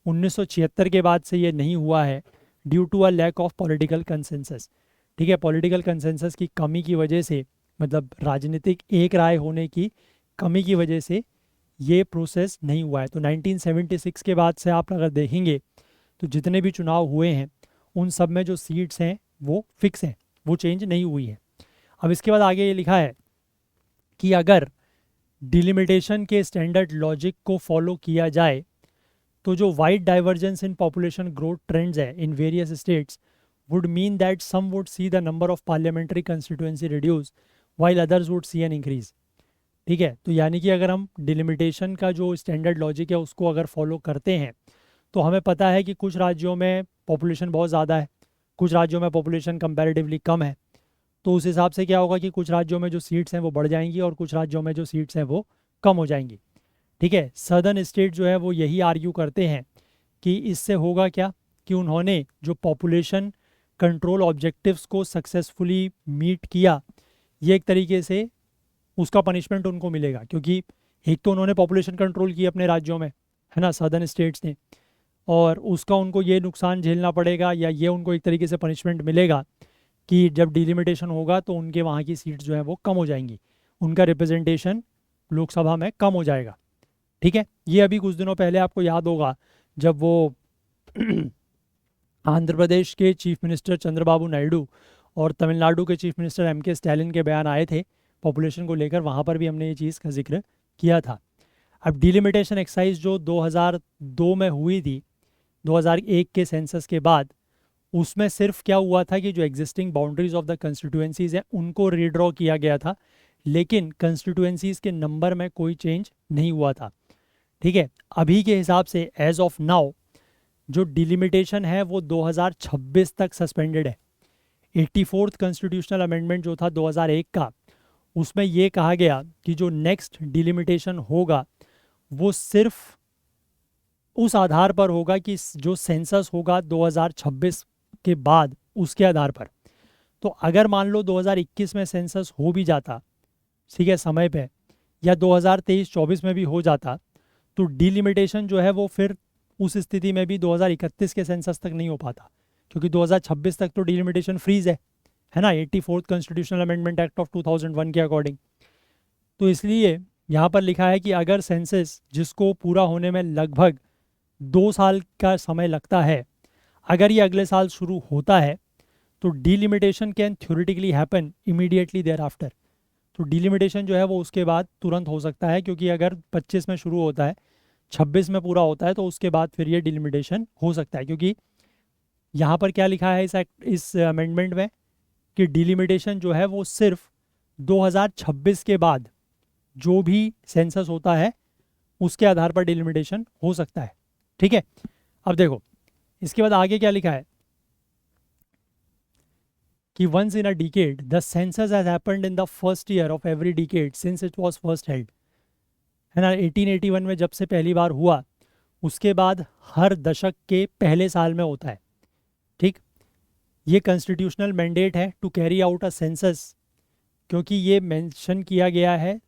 1976 के बाद से ये नहीं हुआ है due to a lack of political consensus. ठीक है, पॉलिटिकल कंसेंसस की कमी की वजह से, मतलब राजनीतिक एक राय होने की कमी की वजह से ये प्रोसेस नहीं हुआ है। तो 1976 के बाद से आप अगर देखेंगे तो जितने भी चुनाव हुए हैं उन सब में जो सीट्स हैं वो फिक्स हैं, वो चेंज नहीं हुई है। अब इसके बाद आगे ये लिखा है कि अगर डिलिमिटेशन के स्टैंडर्ड लॉजिक को फॉलो किया जाए तो जो wide divergence in population growth trends है in various states would mean that some would see the number of parliamentary constituency reduce while others would see an increase। ठीक है, तो यानी कि अगर हम डिलिमिटेशन का जो स्टैंडर्ड लॉजिक है उसको अगर फॉलो करते हैं तो हमें पता है कि कुछ राज्यों में पॉपुलेशन बहुत ज़्यादा है, कुछ राज्यों में पॉपुलेशन कंपैरेटिवली कम है, तो उस हिसाब से क्या होगा कि कुछ राज्यों में जो सीट्स हैं वो बढ़ जाएंगी और कुछ राज्यों में जो सीट्स हैं वो कम हो जाएंगी। ठीक है, सदर्न स्टेट जो है वो यही आर्ग्यू करते हैं कि इससे होगा क्या कि उन्होंने जो पॉपुलेशन कंट्रोल ऑब्जेक्टिव्स को सक्सेसफुली मीट किया, ये एक तरीके से उसका पनिशमेंट उनको मिलेगा, क्योंकि एक तो उन्होंने पॉपुलेशन कंट्रोल की अपने राज्यों में, है ना, सदर्न स्टेट्स ने, और उसका उनको ये नुकसान झेलना पड़ेगा या ये उनको एक तरीके से पनिशमेंट मिलेगा कि जब डिलिमिटेशन होगा तो उनके वहाँ की सीट्स जो है वो कम हो जाएंगी, उनका रिप्रेजेंटेशन लोकसभा में कम हो जाएगा। ठीक है, ये अभी कुछ दिनों पहले आपको याद होगा जब वो आंध्र प्रदेश के चीफ मिनिस्टर चंद्रबाबू नायडू और तमिलनाडु के चीफ मिनिस्टर एमके स्टैलिन के बयान आए थे पॉपुलेशन को लेकर, वहाँ पर भी हमने ये चीज़ का जिक्र किया था। अब डिलिमिटेशन एक्सरसाइज जो 2002 में हुई थी, 2001 के सेंसस के बाद, उसमें सिर्फ क्या हुआ था कि जो existing boundaries of the constituencies हैं उनको रीड्रॉ किया गया था, लेकिन कंस्टिट्यूएंसीज के नंबर में कोई चेंज नहीं हुआ था। ठीक है, अभी के हिसाब से एज ऑफ नाउ जो डिलिमिटेशन है वो 2026 तक सस्पेंडेड है। 84th कॉन्स्टिट्यूशनल अमेंडमेंट जो था 2001 का, उसमें ये कहा गया कि जो नेक्स्ट डिलिमिटेशन होगा वो सिर्फ उस आधार पर होगा कि जो सेंसस होगा 2026 के बाद, उसके आधार पर। तो अगर मान लो 2021 में सेंसस हो भी जाता, ठीक है, समय पे, या 2023-24 में भी हो जाता, तो डिलिमिटेशन जो है वो फिर उस स्थिति में भी 2031 के सेंसस तक नहीं हो पाता, क्योंकि 2026 तक तो डिलिमिटेशन फ्रीज है ना, 84th constitutional amendment act of 2001 के अकॉर्डिंग। तो इसलिए यहाँ पर लिखा है कि अगर सेंसस जिसको पूरा होने में लगभग 2 साल का समय लगता है, अगर ये अगले साल शुरू होता है, तो delimitation can theoretically happen immediately thereafter. तो डिलिमिटेशन जो है वो उसके बाद तुरंत हो सकता है, क्योंकि अगर 25 में शुरू होता है, 26 में पूरा होता है, तो उसके बाद फिर ये डिलिमिटेशन हो सकता है। क्योंकि यहाँ पर क्या लिखा है इस अमेंडमेंट में कि डिलिमिटेशन जो है वो सिर्फ 2026 के बाद जो भी सेंसस होता है उसके आधार पर डिलिमिटेशन हो सकता है। ठीक है, अब देखो इसके बाद आगे क्या लिखा है कि once in a decade the census has happened in the first year of every decade since it was first held, है ना। 1881 में जब से पहली बार हुआ, उसके बाद हर दशक के पहले साल में होता है। ठीक, ये कॉन्स्टिट्यूशनल मैंडेट है to carry out a census, क्योंकि ये मेंशन किया गया है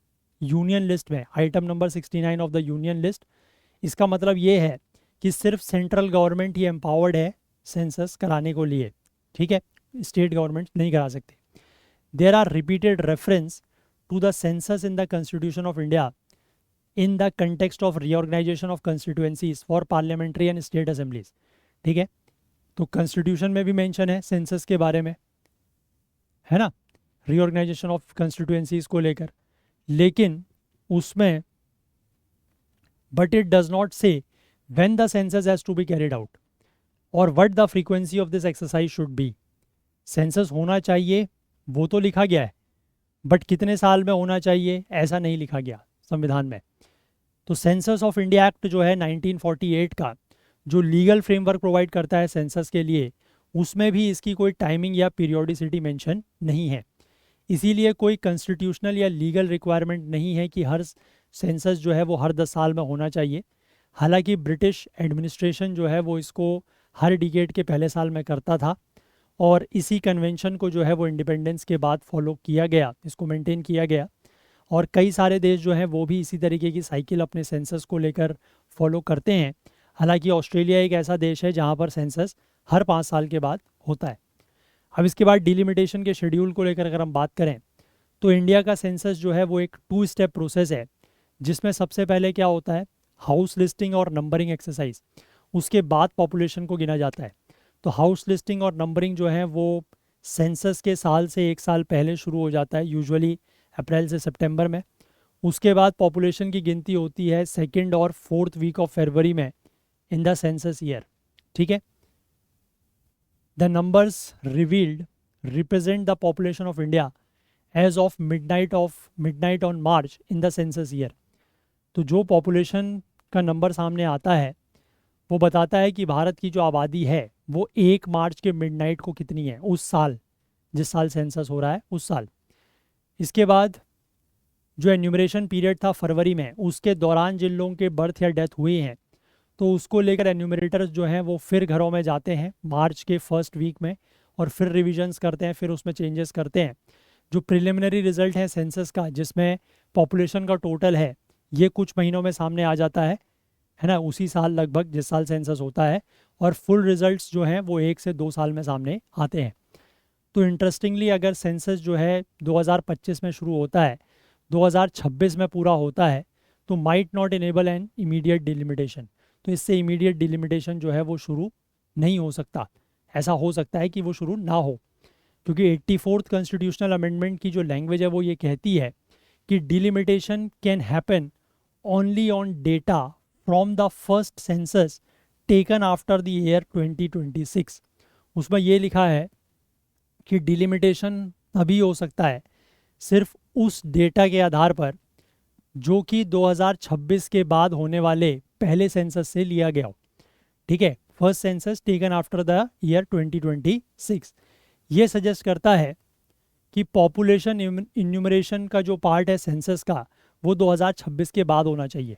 यूनियन लिस्ट में, item number 69 of the union list. इसका मतलब ये है कि सिर्फ सेंट्रल गवर्नमेंट ही एम्पावर्ड है सेंसस कराने को लिए, ठीक है, स्टेट गवर्नमेंट नहीं करा सकते। There are repeated reference to the census in the constitution of India in the context of reorganisation of constituencies for parliamentary and state assemblies. ठीक है, तो कॉन्स्टिट्यूशन में भी मेंशन है सेंसस के बारे में, है ना, रीऑर्गेनाइजेशन ऑफ कंस्टिट्यूएंसीज को लेकर, लेकिन उसमें बट इट डज नॉट से when the census has to be carried out or what the frequency of this exercise should be। Census होना चाहिए वो तो लिखा गया है, बट कितने साल में होना चाहिए ऐसा नहीं लिखा गया संविधान में। तो सेंसस ऑफ इंडिया एक्ट जो है 1948 का, जो लीगल फ्रेमवर्क प्रोवाइड करता है सेंसस के लिए, उसमें भी इसकी कोई टाइमिंग या पीरियोडिसिटी मेंशन नहीं है। इसीलिए कोई कॉन्स्टिट्यूशनल या लीगल रिक्वायरमेंट नहीं है कि हर सेंसस जो है वो हर 10 साल में होना चाहिए। हालांकि ब्रिटिश एडमिनिस्ट्रेशन जो है वो इसको हर डिकेड के पहले साल में करता था, और इसी कन्वेंशन को जो है वो इंडिपेंडेंस के बाद फॉलो किया गया, इसको मेंटेन किया गया। और कई सारे देश जो हैं वो भी इसी तरीके की साइकिल अपने सेंसस को लेकर फॉलो करते हैं। हालांकि ऑस्ट्रेलिया एक ऐसा देश है जहाँ पर सेंसस हर 5 साल के बाद होता है। अब इसके बाद डिलिमिटेशन के शेड्यूल को लेकर अगर हम बात करें, तो इंडिया का सेंसस जो है वो एक 2 स्टेप प्रोसेस है, जिसमें सबसे पहले क्या होता है, हाउस लिस्टिंग और नंबरिंग एक्सरसाइज, उसके बाद पॉपुलेशन को गिना जाता है। तो हाउस लिस्टिंग और नंबरिंग जो है वो सेंसस के साल से 1 साल पहले शुरू हो जाता है, यूजुअली अप्रैल से सितंबर में। उसके बाद पॉपुलेशन की गिनती होती है 2nd और 4th वीक ऑफ फरवरी में इन द सेंसस ईयर। ठीक है, the numbers revealed represent the population of India as of midnight on March in the census year. तो जो पॉपुलेशन का नंबर सामने आता है वो बताता है कि भारत की जो आबादी है वो 1 मार्च के मिडनाइट को कितनी है, उस साल जिस साल सेंसस हो रहा है उस साल। इसके बाद जो एन्यूमरेशन पीरियड था फरवरी में, उसके दौरान जिन लोगों के बर्थ या डेथ हुए हैं, तो उसको लेकर एन्यूमरेटर्स जो हैं वो फिर घरों में जाते हैं मार्च के 1st वीक में, और फिर रिविजन्स करते हैं, फिर उसमें चेंजेस करते हैं। जो प्रिलिमिनरी रिजल्ट है सेंसस का, जिसमें पॉपुलेशन का टोटल है, ये कुछ महीनों में सामने आ जाता है ना, उसी साल लगभग जिस साल सेंसस होता है। और फुल रिजल्ट्स जो हैं वो 1 से 2 साल में सामने आते हैं। तो इंटरेस्टिंगली अगर सेंसस जो है 2025 में शुरू होता है, 2026 में पूरा होता है, तो might not enable an immediate delimitation. तो इससे इमीडिएट डिलिमिटेशन जो है वो शुरू नहीं हो सकता। ऐसा हो सकता है कि वो शुरू ना हो, क्योंकि 84th कॉन्स्टिट्यूशनल अमेंडमेंट की जो लैंग्वेज है वो ये कहती है कि delimitation can happen only on data from the first census taken after the year 2026। उसमें ये लिखा है कि डिलिमिटेशन तभी हो सकता है सिर्फ उस डेटा के आधार पर जो कि 2026 के बाद होने वाले पहले सेंसस से लिया गया हो। ठीक है, first census taken after the year 2026। ये सजेस्ट करता है कि पॉपुलेशन इन्यूमरेशन का जो पार्ट है सेंसस का वो 2026 के बाद होना चाहिए।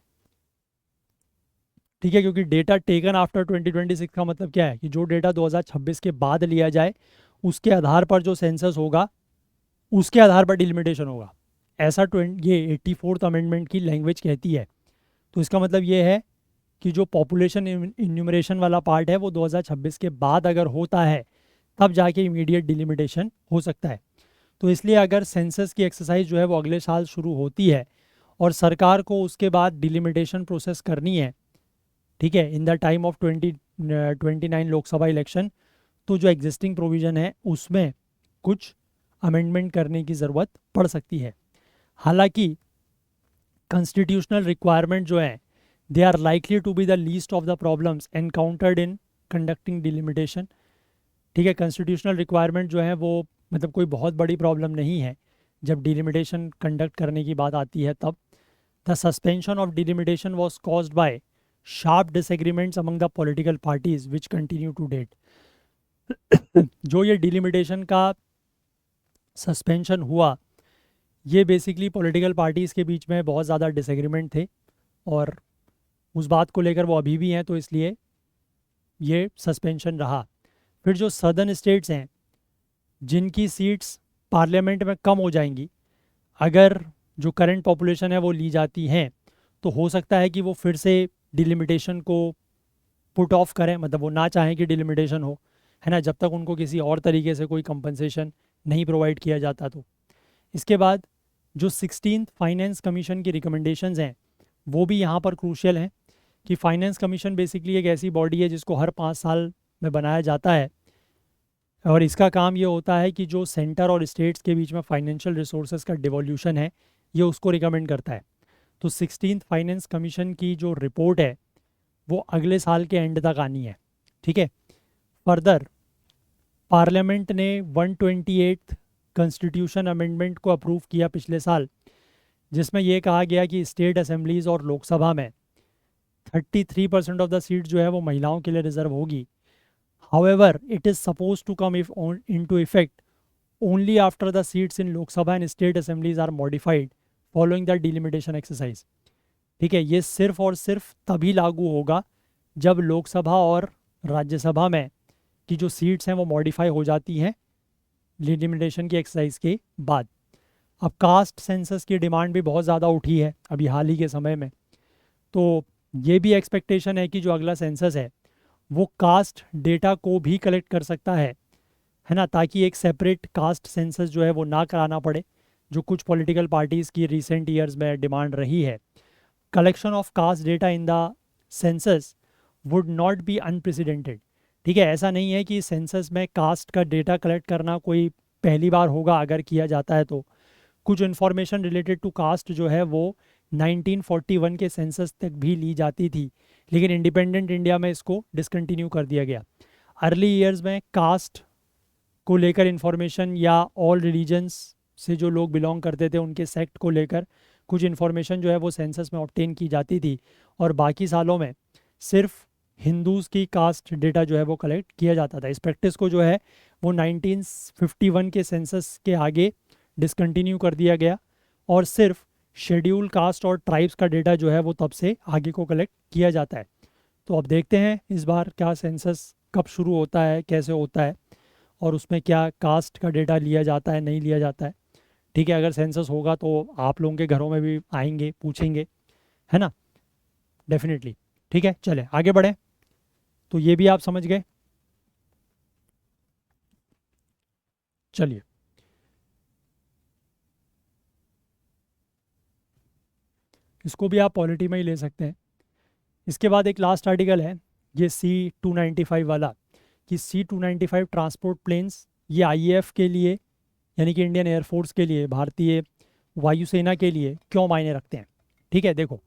ठीक है, क्योंकि डेटा टेकन आफ्टर 2026 का मतलब क्या है कि जो डेटा 2026 के बाद लिया जाए उसके आधार पर जो सेंसस होगा उसके आधार पर डिलिमिटेशन होगा, ऐसा ये 84th अमेंडमेंट की लैंग्वेज कहती है। तो इसका मतलब ये है कि जो पॉपुलेशन इन्यूमरेशन वाला पार्ट है वो 2026 के बाद अगर होता है तब जाके इमीडिएट डिलिमिटेशन हो सकता है। तो इसलिए अगर सेंसस की एक्सरसाइज जो है वो अगले साल शुरू होती है और सरकार को उसके बाद डिलिमिटेशन प्रोसेस करनी है, ठीक है, in the time of 2029 Lok Sabha election, तो जो एग्जिस्टिंग प्रोविज़न है उसमें कुछ अमेंडमेंट करने की ज़रूरत पड़ सकती है। हालांकि कॉन्स्टिट्यूशनल रिक्वायरमेंट जो है they are likely to be the least of the problems encountered in conducting delimitation. ठीक है, कॉन्स्टिट्यूशनल रिक्वायरमेंट जो है वो मतलब कोई बहुत बड़ी प्रॉब्लम नहीं है जब डिलिमिटेशन कंडक्ट करने की बात आती है तब। The suspension of delimitation was caused by sharp disagreements among the political parties which continue to date. जो ये डिलिमिटेशन का सस्पेंशन हुआ ये बेसिकली पॉलिटिकल पार्टीज़ के बीच में बहुत ज़्यादा डिसएग्रीमेंट थे और उस बात को लेकर वो अभी भी हैं, तो इसलिए ये सस्पेंशन रहा। फिर जो सदर्न स्टेट्स हैं जिनकी सीट्स पार्लियामेंट में कम हो जाएंगी अगर जो करंट पॉपुलेशन है वो ली जाती हैं, तो हो सकता है कि वो फिर से डिलिमिटेशन को पुट ऑफ करें, मतलब वो ना चाहें कि डिलिमिटेशन हो, है ना, जब तक उनको किसी और तरीके से कोई कंपनसेशन नहीं प्रोवाइड किया जाता। तो इसके बाद जो 16th फाइनेंस कमीशन की रिकमेंडेशंस हैं वो भी यहाँ पर क्रूशियल हैं कि फाइनेंस कमीशन बेसिकली एक ऐसी बॉडी है जिसको हर 5 साल में बनाया जाता है और इसका काम ये होता है कि जो सेंटर और स्टेट्स के बीच में फाइनेंशियल रिसोर्सेज का डिवोल्यूशन है ये उसको रिकमेंड करता है। तो 16th फाइनेंस कमीशन की जो रिपोर्ट है वो अगले साल के एंड तक आनी है। ठीक है, फर्दर पार्लियामेंट ने 128th कॉन्स्टिट्यूशन अमेंडमेंट को अप्रूव किया पिछले साल, जिसमें यह कहा गया कि स्टेट असेंबलीज और लोकसभा में 33% ऑफ द सीट जो है वो महिलाओं के लिए रिजर्व होगी। However, it is supposed to come into effect only after the seats in Lok Sabha and state assemblies are modified following the delimitation exercise। ठीक है, ये सिर्फ और सिर्फ तभी लागू होगा जब लोकसभा और राज्यसभा में की जो सीट्स हैं वो मॉडिफाई हो जाती हैं डिलिमिटेशन की एक्सरसाइज के बाद। अब कास्ट सेंसस की डिमांड भी बहुत ज़्यादा उठी है अभी हाल ही के समय में, तो ये भी एक्सपेक्टेशन है कि जो अगला सेंसस है वो कास्ट डेटा को भी कलेक्ट कर सकता है ना, ताकि एक सेपरेट कास्ट सेंसस जो है वो ना कराना पड़े, जो कुछ पॉलिटिकल पार्टीज़ की रिसेंट ईयर्स में डिमांड रही है। Collection of caste data in the census would not be unprecedented. ठीक है, ऐसा नहीं है कि सेंसस में कास्ट का डेटा कलेक्ट करना कोई पहली बार होगा अगर किया जाता है तो। कुछ इन्फॉर्मेशन रिलेटेड टू कास्ट जो है वो 1941 के सेंसस तक भी ली जाती थी, लेकिन इंडिपेंडेंट इंडिया में इसको डिसकंटिन्यू कर दिया गया। अर्ली ईयर्स में कास्ट को लेकर इन्फॉर्मेशन या ऑल रिलीजन्स से जो लोग बिलोंग करते थे उनके सेक्ट को लेकर कुछ इन्फॉर्मेशन जो है वो सेंसस में ऑब्टेन की जाती थी और बाकी सालों में सिर्फ हिंदूज़ की कास्ट डेटा जो है वो कलेक्ट किया जाता था। इस प्रैक्टिस को जो है वो 1951 के सेंसस के आगे डिसकंटिन्यू कर दिया गया और सिर्फ शेड्यूल कास्ट और ट्राइब्स का डेटा जो है वो तब से आगे को कलेक्ट किया जाता है। तो अब देखते हैं इस बार क्या सेंसस कब शुरू होता है, कैसे होता है और उसमें क्या कास्ट का डेटा लिया जाता है नहीं लिया जाता है। ठीक है, अगर सेंसस होगा तो आप लोगों के घरों में भी आएंगे, पूछेंगे, है ना, डेफिनेटली। ठीक है, चले आगे बढ़े। तो ये भी आप समझ गए। चलिए इसको भी आप पॉलिटी में ही ले सकते हैं। इसके बाद एक लास्ट आर्टिकल है ये C-295 वाला कि C-295 ट्रांसपोर्ट प्लेन्स ये IAF के लिए यानी कि इंडियन एयरफोर्स के लिए, भारतीय वायुसेना के लिए क्यों मायने रखते हैं। ठीक है, देखो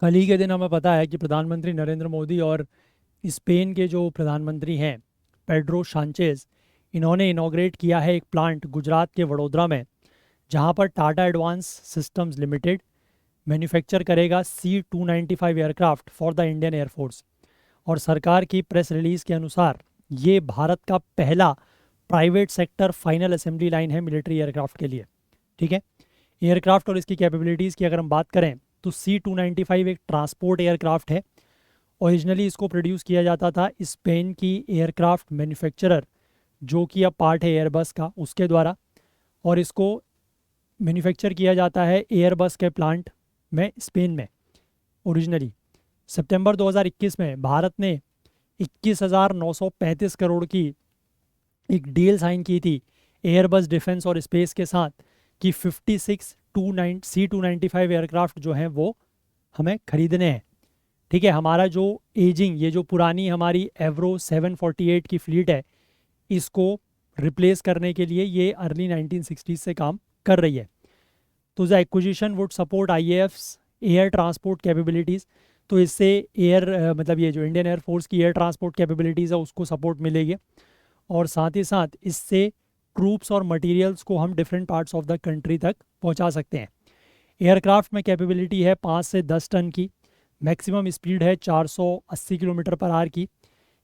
कल ही के दिन हमें पता है कि प्रधानमंत्री नरेंद्र मोदी और स्पेन के जो प्रधानमंत्री हैं पेड्रो सांचेज, इन्होंने इनॉग्रेट किया है एक प्लांट गुजरात के वडोदरा में, जहां पर Tata advance systems limited manufacture करेगा C-295 aircraft for the Indian air force. और सरकार की प्रेस रिलीज़ के अनुसार ये भारत का पहला private sector final assembly line है मिलिट्री एयरक्राफ्ट के लिए। ठीक है, एयरक्राफ्ट और इसकी कैपेबिलिटीज़ की अगर हम बात करें तो C-295 एक ट्रांसपोर्ट एयरक्राफ्ट है। ओरिजिनली इसको प्रोड्यूस किया जाता था स्पेन की एयरक्राफ्ट मैन्युफैक्चरर जो कि अब पार्ट है एयरबस का, उसके द्वारा। और इसको मैन्युफैक्चर किया जाता है एयरबस के प्लांट में स्पेन में ओरिजिनली। सितंबर 2021 में भारत ने 21,935 करोड़ की एक डील साइन की थी एयरबस डिफेंस और स्पेस के साथ कि 56 C-295 एयरक्राफ्ट जो हैं वो हमें खरीदने हैं। ठीक है, हमारा जो एजिंग, ये जो पुरानी हमारी एवरो 748 की फ्लीट है, इसको रिप्लेस करने के लिए ये अर्ली 1960s से काम कर रही है। तो the acquisition would support IAF's air transport capabilities. तो इससे एयर मतलब ये जो इंडियन एयरफोर्स की एयर ट्रांसपोर्ट कैपेबिलिटीज़ है उसको सपोर्ट मिलेगी। और साथ ही साथ इससे ट्रूप्स और मटेरियल्स को हम different parts of the country तक पहुंचा सकते हैं। एयरक्राफ्ट में कैपेबिलिटी है 5 से 10 टन की, मैक्सिमम स्पीड है 480 किलोमीटर पर आवर की।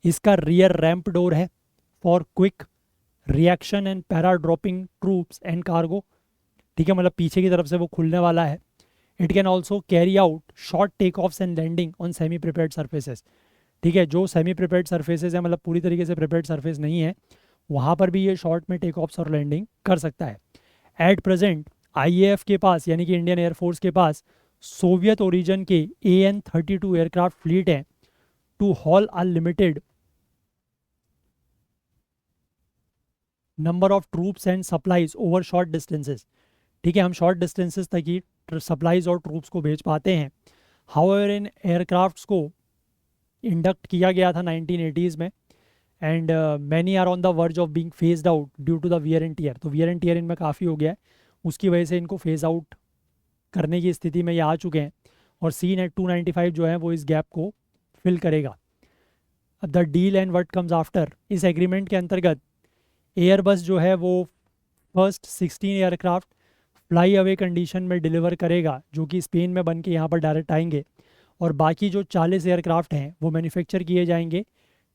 इसका रियर रैंप डोर है for quick reaction and para dropping troops and cargo. ठीक है, मतलब पीछे की तरफ से वो खुलने वाला है। It can also carry out short take offs and landing on semi prepared surfaces. ठीक है, जो सेमी प्रिपेयर्ड सर्फेसेस है, मतलब पूरी तरीके से प्रिपेयर्ड सर्फेस नहीं है, वहाँ पर भी ये शॉर्ट में टेक ऑफ्स और लैंडिंग कर सकता है। एट प्रेजेंट IAF के पास यानी कि इंडियन एयरफोर्स के पास सोवियत ओरिजिन के AN-32 एयरक्राफ्ट फ्लीट है to haul a limited number of troops and supplies over short distances. ठीक है, हम शॉर्ट डिस्टेंसेस तक ही सप्लाईज और ट्रूप्स को भेज पाते हैं। हाउएवर इन एयरक्राफ्ट्स को इंडक्ट किया गया था 1980s में and many are on the verge of being phased out due to the wear and tear. तो वियर एंड टीयर इनमें काफ़ी हो गया है, उसकी वजह से इनको फेज आउट करने की स्थिति में ये आ चुके हैं। और C-295 जो है वो इस गैप को फिल करेगा। अब the deal and what comes after, इस एग्रीमेंट के अंतर्गत एयरबस जो है वो first 16 aircraft fly away condition में डिलीवर करेगा जो कि स्पेन में बन के यहाँ पर डायरेक्ट आएंगे। और बाकी जो 40 एयरक्राफ्ट हैं वो मैन्युफैक्चर किए जाएंगे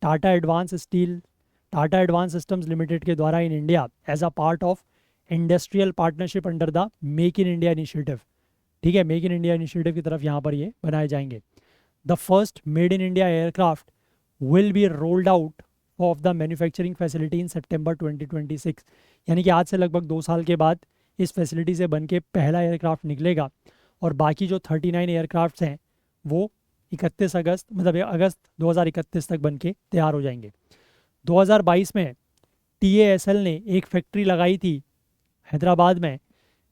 टाटा एडवांस सिस्टम्स लिमिटेड के द्वारा in India as a part of industrial partnership under the make in India initiative. ठीक है, मेक इन इंडिया इनिशिएटिव की तरफ यहाँ पर ये बनाए जाएंगे। The first made in India aircraft will be rolled out of the manufacturing facility in September 2026। यानी कि आज से लगभग 2 साल के बाद इस फैसिलिटी से बन के पहला एयरक्राफ्ट निकलेगा। और बाकी जो 39 एयरक्राफ्ट्स हैं वो 31 अगस्त मतलब अगस्त 2031 तक बन के तैयार हो जाएंगे। 2022 में TASL ने एक फैक्ट्री लगाई थी हैदराबाद में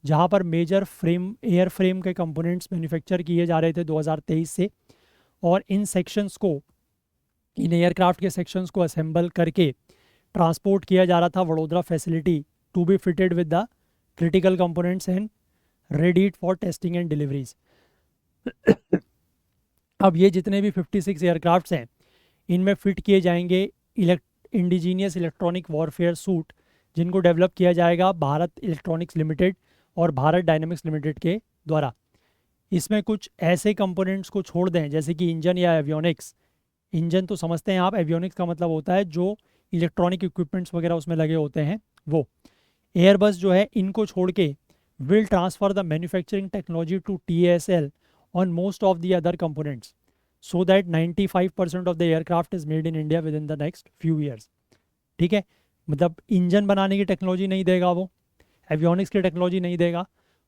जहां पर मेजर एयर फ्रेम के कंपोनेंट्स मैन्युफैक्चर किए जा रहे थे 2023 से। और इन एयरक्राफ्ट के सेक्शंस को असेंबल करके ट्रांसपोर्ट किया जा रहा था Vadodara facility to be fitted with the critical components and readied for testing and deliveries. अब ये जितने भी 56 एयरक्राफ्ट्स हैं इनमें फिट किए जाएंगे इंडिजीनियस इलेक्ट्रॉनिक वॉरफेयर सूट जिनको डेवलप किया जाएगा भारत इलेक्ट्रॉनिक्स लिमिटेड और भारत डायनेमिक्स लिमिटेड के द्वारा। इसमें कुछ ऐसे कंपोनेंट्स को छोड़ दें जैसे कि इंजन या एवियोनिक्स। इंजन तो समझते हैं आप, एवियोनिक्स का मतलब होता है जो इलेक्ट्रॉनिक इक्विपमेंट्स वगैरह उसमें लगे होते हैं वो। एयरबस जो है इनको छोड़ के will transfer the manufacturing technology to TASL on most of the other components so that 95% of the aircraft is made in India within the next few years। ठीक है, मतलब इंजन बनाने की टेक्नोलॉजी नहीं देगा वो, एवियोनिक्स की टेक्नोलॉजी नहीं देगा,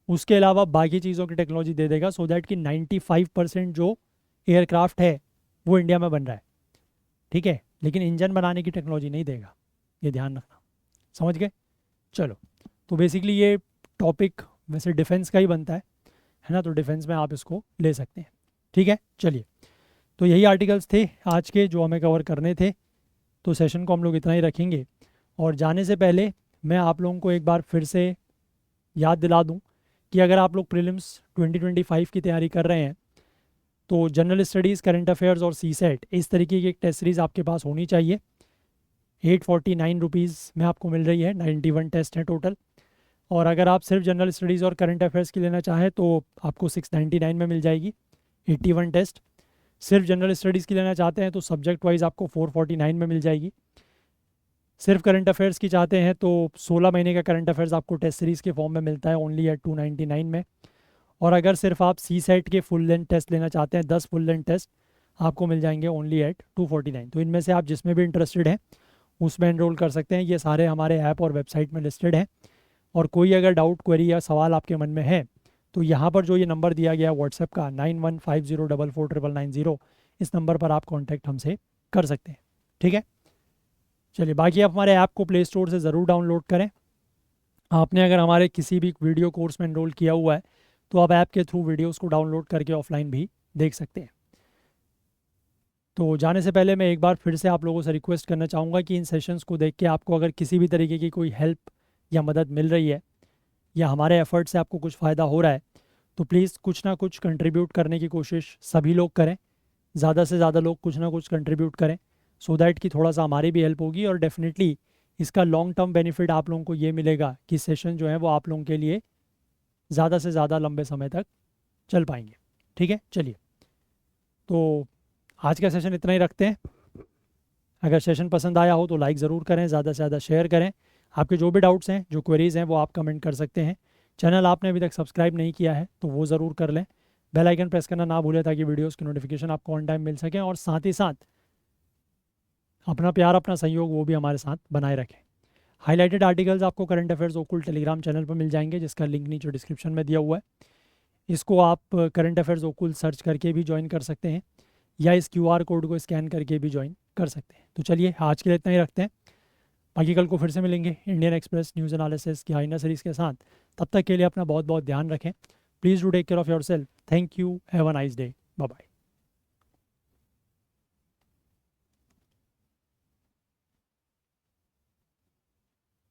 उसके अलावा बाकी चीज़ों की टेक्नोलॉजी दे देगा सो दैट कि 95% जो एयरक्राफ्ट है वो इंडिया में बन रहा है। ठीक है, लेकिन इंजन बनाने की टेक्नोलॉजी नहीं देगा, ये ध्यान रखना। समझ गए? चलो, तो बेसिकली ये टॉपिक वैसे डिफेंस का ही बनता है ना, तो डिफेंस में आप इसको ले सकते हैं। ठीक है, चलिए, तो यही आर्टिकल्स थे आज के जो हमें कवर करने थे। तो सेशन को हम लोग इतना ही रखेंगे। और जाने से पहले मैं आप लोगों को एक बार फिर से याद दिला दूं कि अगर आप लोग प्रीलिम्स 2025 की तैयारी कर रहे हैं तो जनरल स्टडीज़, करंट अफेयर्स और CSET इस तरीके की एक टेस्ट सीरीज़ आपके पास होनी चाहिए। 849 रुपीज़ में आपको मिल रही है, 91 टेस्ट हैं टोटल। और अगर आप सिर्फ जनरल स्टडीज़ और करंट अफेयर्स की लेना चाहें तो आपको 699 में मिल जाएगी 81 टेस्ट। सिर्फ जनरल स्टडीज़ की लेना चाहते हैं तो सब्जेक्ट वाइज आपको 449 में मिल जाएगी। सिर्फ करंट अफेयर्स की चाहते हैं तो 16 महीने का करंट अफेयर्स आपको टेस्ट सीरीज़ के फॉर्म में मिलता है ओनली एट 299 में। और अगर सिर्फ आप सी सेट के फुल लेंथ टेस्ट लेना चाहते हैं 10 फुल लेंथ टेस्ट आपको मिल जाएंगे ओनली एट 249। तो इनमें से आप जिसमें भी इंटरेस्टेड हैं उसमें एनरोल कर सकते हैं। ये सारे हमारे ऐप और वेबसाइट में लिस्टेड हैं। और कोई अगर डाउट क्वेरी या सवाल आपके मन में है तो यहाँ पर जो ये नंबर दिया गया व्हाट्सएप का 9150449990 इस नंबर पर आप कॉन्टैक्ट हमसे कर सकते हैं। ठीक है, चलिए बाकी आप हमारे ऐप को प्ले स्टोर से ज़रूर डाउनलोड करें। आपने अगर हमारे किसी भी वीडियो कोर्स में एनरोल किया हुआ है तो आप ऐप के थ्रू वीडियोस को डाउनलोड करके ऑफलाइन भी देख सकते हैं। तो जाने से पहले मैं एक बार फिर से आप लोगों से रिक्वेस्ट करना चाहूँगा कि इन सेशंस को देख के आपको अगर किसी भी तरीके की कोई हेल्प या मदद मिल रही है या हमारे एफर्ट से आपको कुछ फ़ायदा हो रहा है तो प्लीज़ कुछ ना कुछ कंट्रीब्यूट करने की कोशिश सभी लोग करें। ज़्यादा से ज़्यादा लोग कुछ ना कुछ कंट्रीब्यूट करें सो दैट कि थोड़ा सा हमारी भी हेल्प होगी। और डेफिनेटली इसका लॉन्ग टर्म बेनिफिट आप लोगों को ये मिलेगा कि सेशन जो है वो आप लोगों के लिए ज़्यादा से ज़्यादा लंबे समय तक चल पाएंगे। ठीक है, चलिए तो आज का सेशन इतना ही रखते हैं। अगर सेशन पसंद आया हो तो लाइक ज़रूर करें, ज़्यादा से ज़्यादा शेयर करें। आपके जो भी डाउट्स हैं, जो क्वेरीज़ हैं वो आप कमेंट कर सकते हैं। चैनल आपने अभी तक सब्सक्राइब नहीं किया है तो वो ज़रूर कर लें। बेल आइकन प्रेस करना ना भूलें ताकि वीडियोस की नोटिफिकेशन आपको ऑन टाइम मिल सकें। और साथ ही साथ अपना प्यार, अपना सहयोग वो भी हमारे साथ बनाए रखें। हाईलाइटेड आर्टिकल्स आपको करंट अफेयर्स ओकुल टेलीग्राम चैनल पर मिल जाएंगे जिसका लिंक नीचे डिस्क्रिप्शन में दिया हुआ है। इसको आप करंट अफेयर्स ओकुल सर्च करके भी ज्वाइन कर सकते हैं या इस QR कोड को स्कैन करके भी ज्वाइन कर सकते हैं। तो चलिए आज के लिए इतना ही रखते हैं। बाकी कल को फिर से मिलेंगे इंडियन एक्सप्रेस न्यूज़ एनालिसिस की हाइना सीरीज़ के साथ। तब तक के लिए अपना बहुत बहुत ध्यान रखें। Please do take care of yourself. Thank you, have a nice day, bye bye.